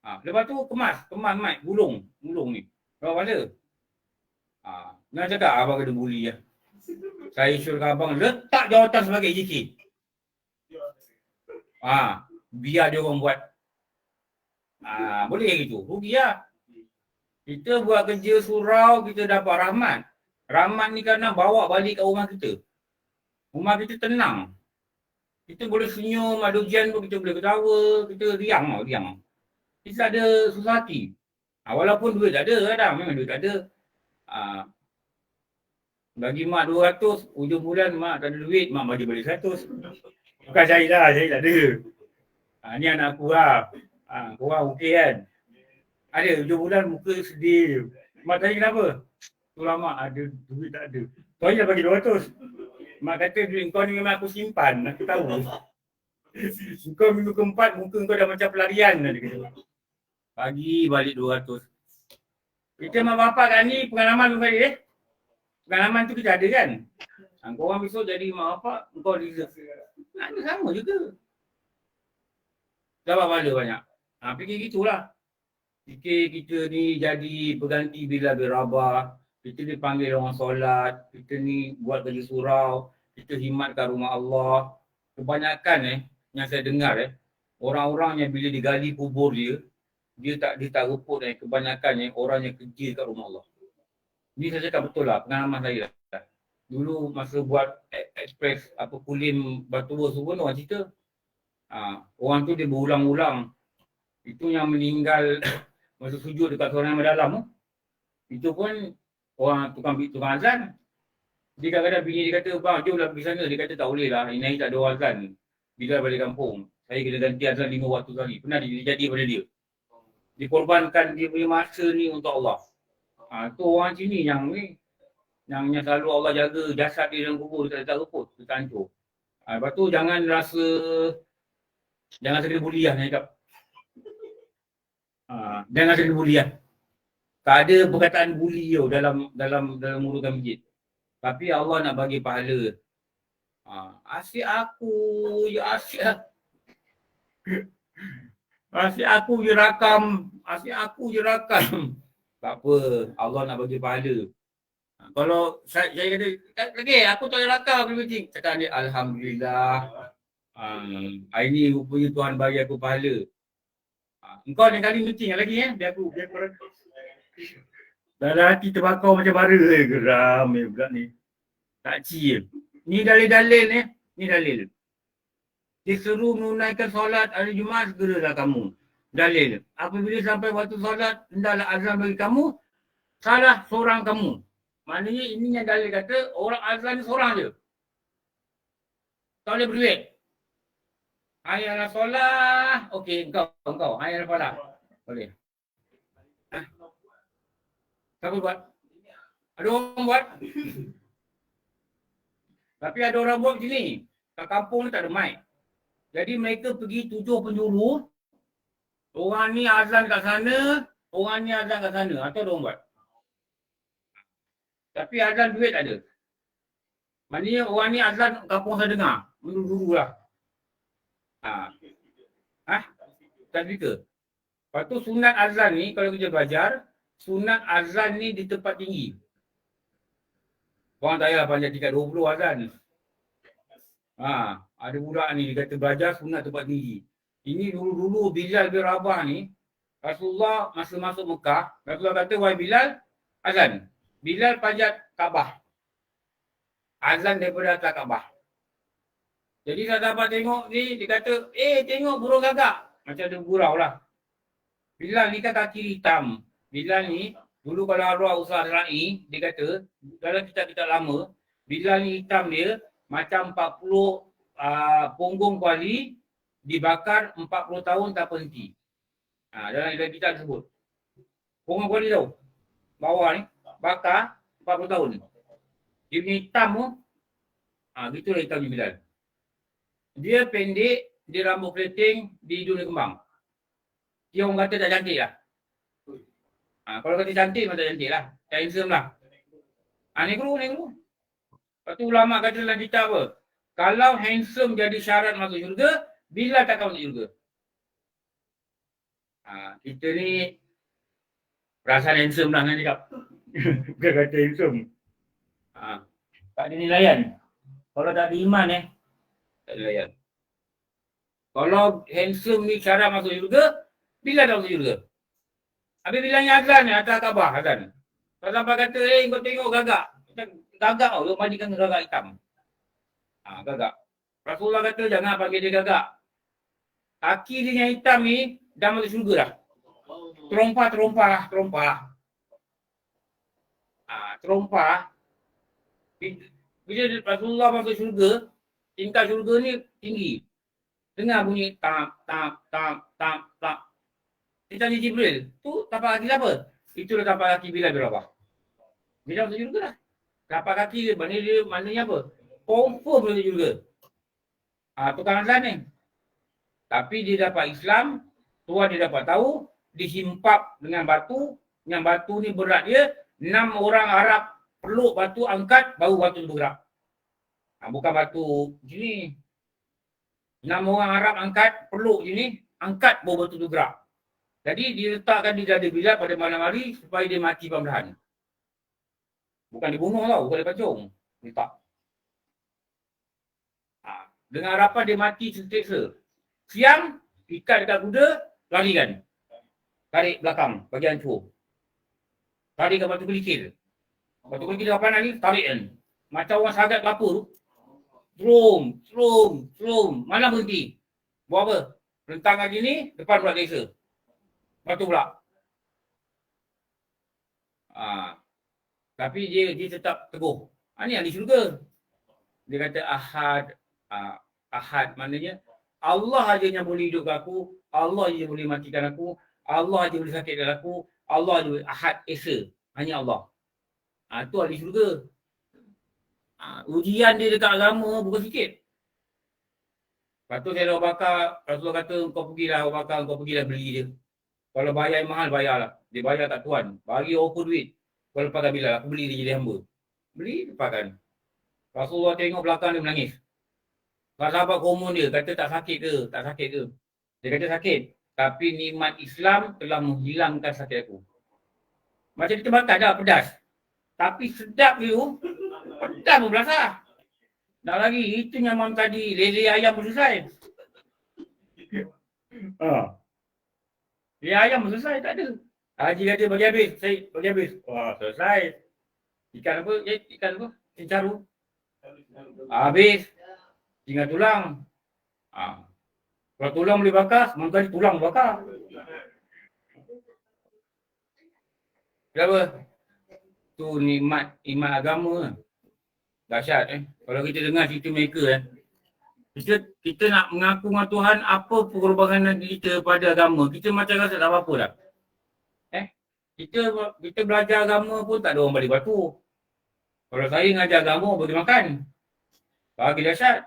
pahala. Lepas tu kemas mic, gulung ni. Dapat pahala. Nak cakap abang kena bully lah. Saya suruh abang letak jawatan sebagai JK. Biar dia orang buat. Boleh gitu. Rugi lah. Kita buat kerja surau, kita dapat rahmat. Rahmat ni kerana bawa balik ke rumah kita. Rumah kita tenang. Kita boleh senyum, ada ujian pun kita boleh ketawa, kita riang. Kita ada susah hati. Walaupun duit tak ada kadang, memang duit tak ada. Bagi mak 200, hujung bulan mak tak ada duit, mak bagi balik 100. Bukan saya tak ada. Ni anak aku lah. Korang okey kan? Ada, hujung bulan muka sedih. Mak tanya kenapa? Tu lama ada duit tak ada. Tuan je bagi 200. Mak kata duit kau ni memang aku simpan, aku tahu. Kau minggu keempat, muka kau dah macam pelarian. Bagi balik 200. Kita mak bapak kat ni pengalaman tu kali Pengalaman tu kita ada kan? Korang besok jadi mak bapak, kau deserve. Ada sama juga. Dapat pahala banyak. Fikir gitulah. Fikir kita ni jadi berganti bila berabah. Kita dipanggil orang solat. Kita ni buat kerja surau. Kita himatkan rumah Allah. Kebanyakan yang saya dengar orang-orang yang bila digali kubur dia tak reput kebanyakan orang yang kerja kat rumah Allah. Ni saya cakap betul lah, pengalaman saya lah. Dulu masa buat ekspres kulim Batu Bos pun orang cerita. Orang tu dia berulang-ulang. Itu yang meninggal masa sujud dekat seorang yang dalam tu. Itu pun orang tukang azan. Dia kadang-kadang bini dia kata, bang jom lah pergi sana. Dia kata tak boleh lah, ini tak ada orang azan. Bila balik kampung, saya kena ganti azan 5 waktu sekali. Pernah jadi pada dia. Dikorbankan dia punya masa ni untuk Allah. Tu orang sini yang selalu Allah jaga jasad dia dalam kubur, dia tak reput, dia tak hancur. Lepas tu jangan kena bully lah, saya cakap. Jangan kena bully lah. Tak ada perkataan bully dalam urutan masjid. Tapi Allah nak bagi pahala. Asyik aku, ya asyik. Asyik aku je rakam. Tak apa, Allah nak bagi pahala. Kalau saya kata, aku tak ada rakam aku meeting. Cakap dia, Alhamdulillah. Hari ni rupanya Tuhan bagi aku pahala. Engkau ni kali meeting lagi biar aku dalam hati terbakar macam bara geram budak ni. Tak cia. Ni dalil-dalil ni dalil. Disuruh menunaikan solat hari Jumaat segeralah kamu. Dalil. Apabila sampai waktu solat hendaklah azan bagi kamu, salah seorang kamu. Maknanya ini yang dalil kata orang azan ni seorang je. Tak boleh berduit. Hayya ala solat. Okey, engkau. Hayya ala solat. Boleh. Siapa buat? Ada orang buat? Tapi ada orang buat macam ni. Kat kampung ni tak ada mic. Jadi mereka pergi 7 penjuru. Orang ni azan kat sana, orang ni azan kat sana. Atau ada orang buat. Tapi azan duit tak ada. Maknanya orang ni azan kampung saya dengar. Dulu-dulu lah. Tak speaker. Lepas tu sunat azan ni, kalau kita belajar, sunat azan ni di tempat tinggi. Orang tak payah panjat tingkat 20 azan. Ada budak ni, dia kata belajar sunat tempat tinggi. Ini dulu-dulu Bilal bin Rabah ni, Rasulullah masa masuk Mekah, Rasulullah kata, wahai Bilal, azan. Bilal panjat Kaabah. Azan daripada atas Kaabah. Jadi sahabat tengok ni, dia kata, tengok burung gagak. Macam ada gurau lah. Bilal ni kan kaki hitam. Bilal ni, dulu kalau arwah Ustaz Ra'i, dia kata, dalam kitab-kitab lama, Bilal ni hitam dia, macam 40 punggung kuali, dibakar 40 tahun tak berhenti. Dalam kitab tersebut. Punggung kuali tahu? Bawah ni, bakar 40 tahun. Dia punya hitam pun, gitulah hitam Bilal. Dia pendek, dia rambut keriting, di hidung dia kembang. Dia orang kata tak cantik lah. Kalau kata cantik memang tak cantik lah. Tak handsome lah. Negro. Lepas tu ulama kata dalam kitab apa? Kalau handsome jadi syarat masuk syurga, Bilal takkan masuk syurga. Kita ni perasaan handsome lah nak cakap. Bukan kata handsome. Tak ada nilaian. Kalau tak ada iman tak ada nilaian. Kalau handsome ni syarat masuk syurga, Bilal tak masuk syurga. Habis Bilal yang azan ni, atas Kaabah azan. Kalau sampai kata, kau tengok gagak. Gagak tau, dia mandikan gagak hitam. Gagak. Rasulullah kata, jangan panggil dia gagak. Kaki dia yang hitam ni, dah masuk syurga dah. Terompah. Terompah. Bila Rasulullah masuk syurga, tingkat syurga ni tinggi. Dengar bunyi tak. Dia tanya Jibril, tu tapak kaki siapa? Itulah tapak kaki Bilal bin Rabah. Bilal masuk syurga lah. Tapak kaki dia, maknanya apa? Confirm masuk syurga. Tukang azan ni. Tapi dia dapat Islam, Tuhan dia dapat tahu, dihimpap dengan batu. Yang batu ni berat dia, 6 orang Arab peluk batu angkat, baru batu tu bergerak. Bukan batu sini. 6 orang Arab angkat, peluk sini, angkat baru batu tu gerak. Jadi diletakkan di dada Bilal pada malam hari supaya dia mati perlahan. Bukan dibunuh tau, bukan dipancung. Letak. Dengan harapan dia mati terseksa. Siang, ikat dekat kuda, larikan. Tarik belakang, bagi hancur. Tarik ke batu kelikir. Batu kelikir depan lagi, tarik kan. Macam orang sagat kelapa tu. Strom. Malam berhenti. Buat apa? Rentang lagi ni, depan pula seksa. Batu pula. Tapi dia tetap teguh. Ni ahli syurga. Dia kata ahad maknanya Allah aja yang boleh hidupkan aku, Allah aja yang boleh matikan aku, Allah aja boleh sakitkan aku, Allah aja ahad esa. Hanya Allah. Tu ahli syurga. Ujian dia dekat agama bukan sikit. Lepas tu saya Abu Bakar, Rasulullah kata kau pergilah Abu Bakar, kau pergilah beli dia. Kalau bayar yang mahal, bayarlah. Dia bayar tak tuan. Bagi apa duit. Kau lepaskan Bilal, aku beli dia jadi hamba. Beli, lepaskan. Rasulullah tengok belakang dia menangis. Sahabat komun dia kata tak sakit ke? Dia kata sakit. Tapi nikmat Islam telah menghilangkan sakit aku. Macam kita makan dah pedas. Tapi sedap tu, pedas pun berasa. Dah lagi, itu yang mam tadi, lele ayam pun selesai. Lele ayam pun selesai, tak ada. Haji kata bagi habis, saya bagi habis. Wah, selesai. Ikan apa? Ikan apa? Ikan caru. Habis. Tinggal tulang. Kalau tulang boleh bakar, mam tadi tulang bakar. Kenapa? Tu nikmat iman agama. Dahsyat Kalau kita dengar cerita mereka kita nak mengaku dengan Tuhan apa pengorbanan kita pada agama. Kita macam rasa tak apa-apa dah. Kita belajar agama pun tak ada orang balik batu. Kalau saya ngajar agama bagi makan. Pagi dahsyat.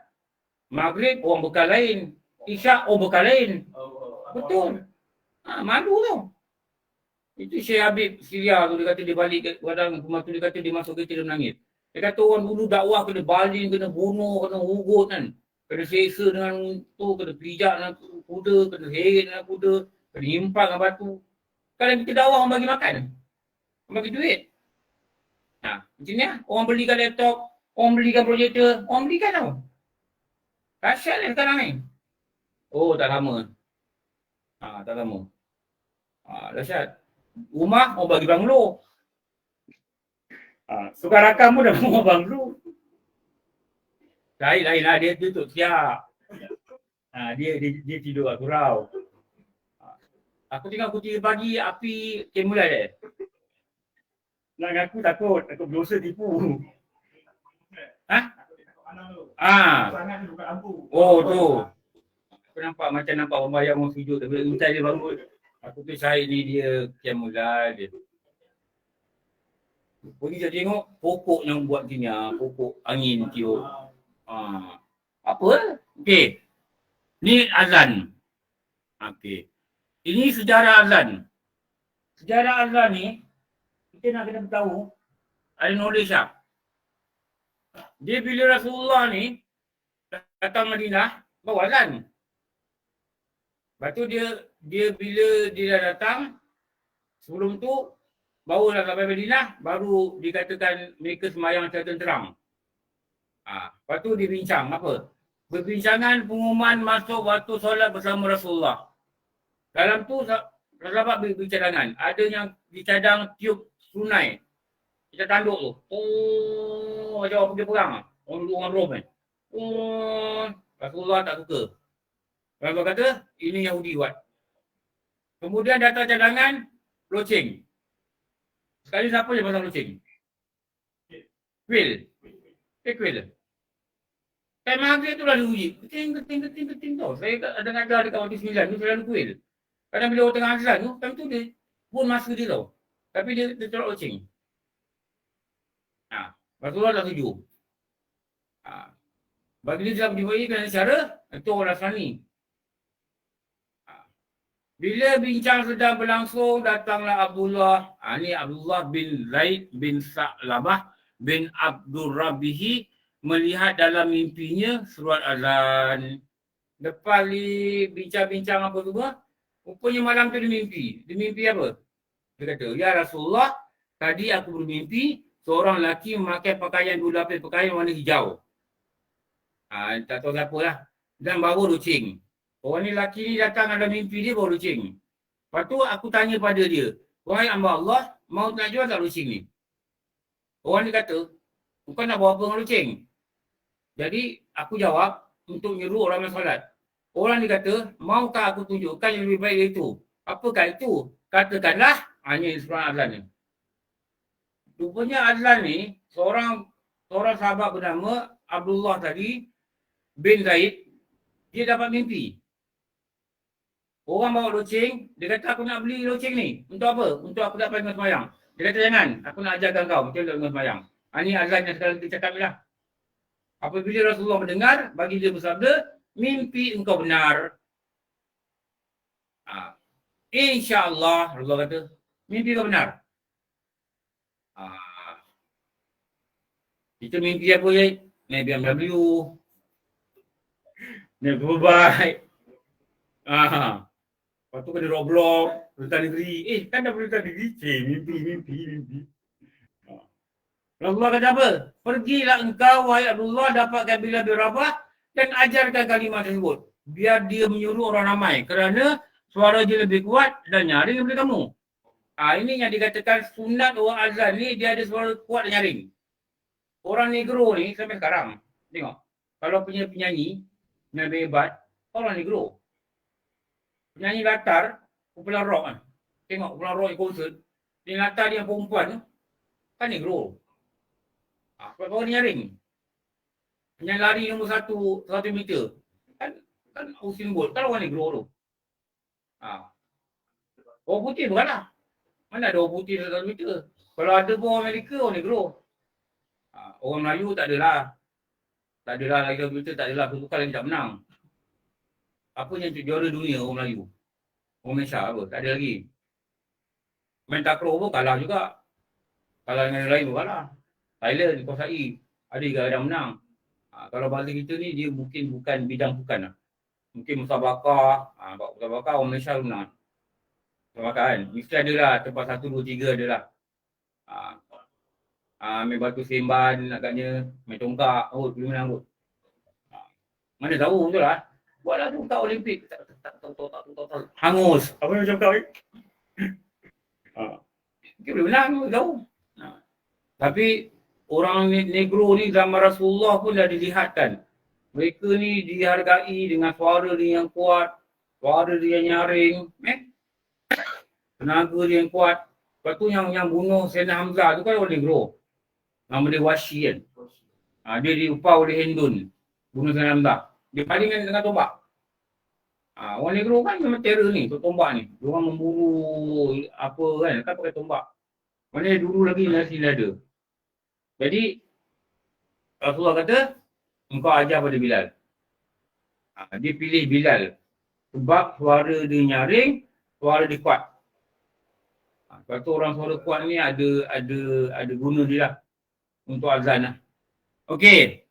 Maghrib orang bekal lain. Isyak orang bekal lain. Betul. Malu tau. Itu Syekh Habib Syria tu dia kata dia balik ke padang rumah tu, dia kata dia masuk kereta dia menangis. Dia kata orang dulu dakwah kena baling, kena bunuh, kena ugut kan. Kena seksa dengan tu, kena pijak dengan kuda, kena heret dengan kuda, kena himpang dengan batu. Kalau kita dakwah orang bagi makan. Orang bagi duit. Macam ni lah. Orang belikan laptop, orang belikan projektor, orang belikan tau. Dahsyat lah sekarang ni. Oh, tak lama. Tak lama. Dahsyat. Rumah, orang bagi banglo. Suka rakam pun dah rumah banglo. Lain lah, dia tutup siap. Dia tidur kat surau. Aku tengok putih pagi, api mulai dia. Nak ngaku takut berdosa tipu. Oh tu. Aku nampak orang bayar orang sujud, tapi untai dia bangun. Aku tu Syahid ni dia mulai dia. Pergi saya tengok pokok yang buat sini, pokok angin tiup. Apa? Okey. Ni azan. Okey. Ini sejarah azan. Sejarah azan ni kita nak kena tahu ada knowledge lah. Dia bila Rasulullah ni datang Madinah bawa azan. Lepas tu dia bila dia dah datang, sebelum tu barulah sampai Madinah, baru dikatakan mereka sembahyang secara tenteram. Lepas tu dia bincang apa? Berbincangan pengumuman masuk waktu solat bersama Rasulullah. Dalam tu sahabat berbincang, ada yang dicadang tiup sunai. Kita tanduk tu. Oh, macam orang pergi perang. Orang Rom kan. Oh, Rasulullah tak suka. Rasulullah kata, ini Yahudi buat. Kemudian datang cadangan, loceng. Sekali siapa je pasang loceng? Kuil. Kuil. Time maghrib tu lah dia uji. Keting tau. Saya ada ngajar dekat waktu 9 tu selalu kuil. Kadang bila orang tengah azan tu, time tu dia pun masa dia tau. Tapi dia tolak loceng. Rasulullah tak setuju. Bagi dia dalam perjumpaan kerana cara, itu orang Nasrani. Bila bincang sedang berlangsung, datanglah Abdullah. Ini Abdullah bin Zaid bin Sa'labah bin Abdul Rabihi melihat dalam mimpinya surat azan. Lepas ni bincang-bincang apa semua, rupanya malam tu dia mimpi. Dia mimpi apa? Dia kata, ya Rasulullah, tadi aku bermimpi seorang lelaki memakai pakaian 2 lapis pakaian warna hijau. Tak tahu siapa lah. Dan baru lucing. Orang ni lelaki ni datang ada mimpi dia baru lucing. Lepas tu aku tanya pada dia, wahai hamba Allah, mau nak jual tak lucing ni? Orang ni kata, bukan nak bawa apa dengan lucing. Jadi aku jawab untuk nyuruh orang solat. Orang ni kata, maukah aku tunjukkan yang lebih baik dari itu? Apakah itu? Katakanlah, hanya surat azan ni. Rupanya azan ni, seorang sahabat bernama Abdullah tadi bin Zaid, dia dapat mimpi. Orang bawa loceng, dia kata aku nak beli loceng ni. Untuk apa? Untuk aku dapat dengan sembahyang. Dia kata jangan, aku nak ajarkan kau macam mana dengan sembahyang. Ini azan yang sekarang kita cakap ni lah. Apabila Rasulullah mendengar, bagi dia bersabda, mimpi engkau benar. InsyaAllah, Rasulullah kata, mimpi engkau benar. Kita mimpi apa ya? Naik BMW. Naik Dubai. Lepas tu kena Roblox, perintah negeri. Kan dah perintah negeri. Mimpi. Rasulullah kata apa? Pergilah engkau, wahai Abdullah, dapatkan Bilal bin Rabah dan ajarkan kalimah tersebut. Biar dia menyuruh orang ramai. Kerana suara dia lebih kuat dan nyaring daripada kamu. Ini yang dikatakan sunat orang azan ni, dia ada suara kuat dan nyaring. Orang negro ni sampai sekarang. Tengok. Kalau punya penyanyi, yang hebat, orang negro. Penyanyi latar, kumpulan rock kan. Tengok kumpulan rock yang konsert. Yang latar dia yang perempuan tu, kan negro. Sebab orang nyaring. Penyanyi lari nombor 100 meter. Kan Usain Bolt, kan orang negro tu. Orang putih bukan lah. Mana ada orang putih 100 meter. Kalau ada pun orang Amerika, orang negro. Orang Melayu tak adalah. Tak adalah lagi komputer, tak adalah pertukaran lagi tak menang. Apa yang juara dunia orang Melayu? Orang Malaysia apa? Tak ada lagi. Main takraw pun kalah juga. Kalah dengan yang lain pun kalah. Thailand, kuasai. Ada juga yang menang. Kalau bahasa kita ni, dia mungkin bukan bidang bukan lah. Mungkin musabakah. Musabakah orang Malaysia menang. Musabakah kan? Mesti ada lah. Tempat 1, 2, 3 ada lah. Main batu semban agaknya. Main tongkak. Oh, boleh menang kot. Mana tahu betul lah. Buatlah tongkak Olimpik. Tak tahu. Hangus. Apa yang macam kau ni? Mungkin boleh menang, tahu. Tapi orang negro ni zaman Rasulullah pun dah dilihatkan. Mereka ni dihargai dengan suara dia yang kuat, suara dia yang nyaring, tenaga dia yang kuat. Lepas tu yang bunuh Sayyidina Hamzah tu kan orang negro. Nama dia Washi kan. Dia diupah oleh Hindun. Bunuh Sayyidina Hamzah. Dia paling dengan tombak. Orang negro kan memang terror ni, tombak ni. Diorang memburu apa kan pakai tombak. Mana dulu lagi nasi ada. Jadi Rasulullah kata, engkau ajar pada Bilal. Dia pilih Bilal. Sebab suara dia nyaring, suara dia kuat. Lepas tu orang suara kuat ni ada guna dia lah. Untuk azan lah. Okey.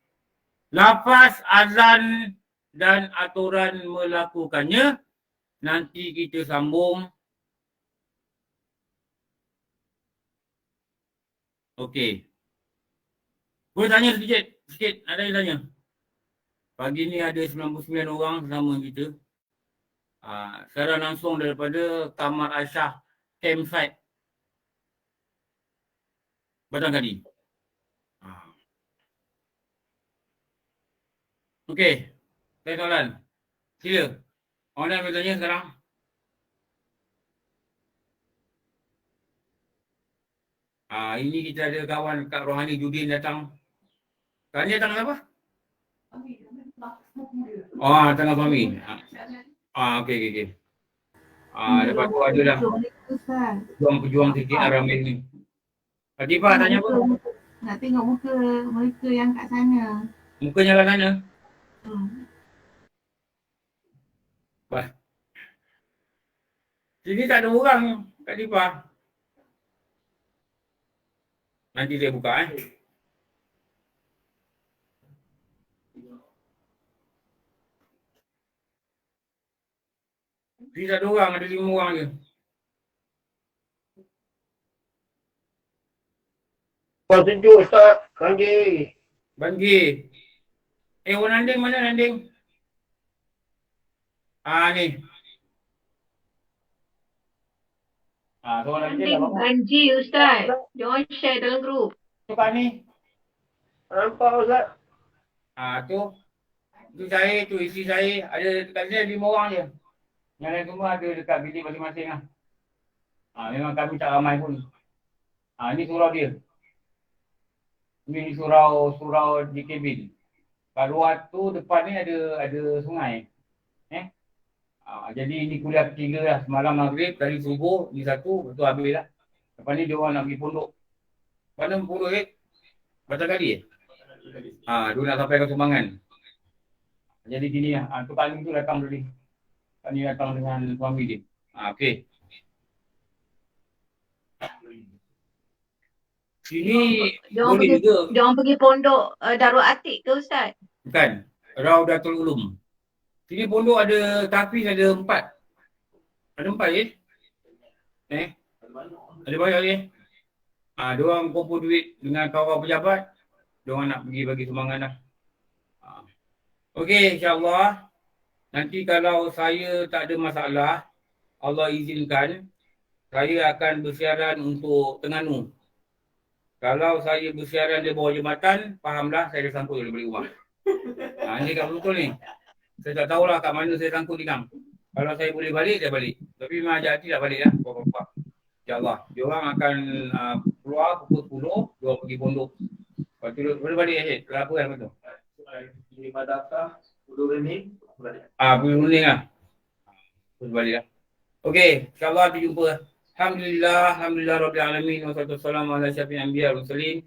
Lafaz azan dan aturan melakukannya, nanti kita sambung. Okey. Boleh tanya sikit. Ada yang tanya? Pagi ni ada 99 orang bersama kita. Secara langsung daripada Kamar Aisyah Campsite Batang Kadi. Okey. Saya soalan. Sila. Orang yang bertanya sekarang. Ini kita ada kawan Kak Rohani Judin datang. Kak ni datang apa? Tengah suami. Okey. Lepas tu ada dah pejuang sikit Ramil ni. Fatimah tanya apa? Nak tengok muka mereka yang kat sana. Mukanya kat sana? Sini tak ada orang Kak Dipa. Nanti saya buka Sini tak ada orang, ada 5 orang je. Kau sejuk Ustaz. Banjir. Orang Nanding mana Nanding? Ni. Banjir Ustaz. Jangan share dalam grup. Tukar ni. Nampak Ustaz. Tu saya, tu isteri saya. Ada kat sini 5 orang je. Yang lain semua ada dekat bilik masing-masing lah. Memang kami tak ramai pun. Ni surau dia. Ini surau di kabin. Kat luar tu depan ni ada sungai. Jadi ini kuliah ketiga lah. Semalam maghrib, tadi subuh, ni satu, lepas tu habis lah. Lepas ni dia orang nak pergi pondok. Mana pondok Batang Kadi dia nak sampai ke Sumbangan. Jadi gini lah. Tu kali tu datang tadi. Kali datang dengan suami dia. Okey. Sini boleh juga. Diorang pergi pondok Darul Atik ke Ustaz? Bukan. Raudatul Ulum. Sini pondok ada tahfiz ada 4. Ada 4 je. Ada banyak je. Diorang kumpul duit dengan kawan pejabat. Diorang nak pergi bagi sumbangan lah. Okey, insyaAllah. Nanti kalau saya tak ada masalah, Allah izinkan, saya akan bersiaran untuk Terengganu. Kalau saya bersiaran di bawah jambatan, fahamlah saya dah sangkut dari balik rumah. Ini kat betul ni. Saya tak tahulah kat mana saya sangkut ni kang. Kalau saya boleh balik, saya balik. Tapi memang ajak hati tak balik lah. InsyaAllah. Diorang akan keluar pukul 10, diorang pergi pondok. Lepas tu boleh balik Syed. Kenapa kan betul? Ini madrasah, 10 Rening, balik. Boleh ruling lah. Terus balik lah. Okey, insyaAllah kita jumpa. Alhamdulillah Rabbil Alamin. Wassalamualaikum warahmatullahi wabarakatuh.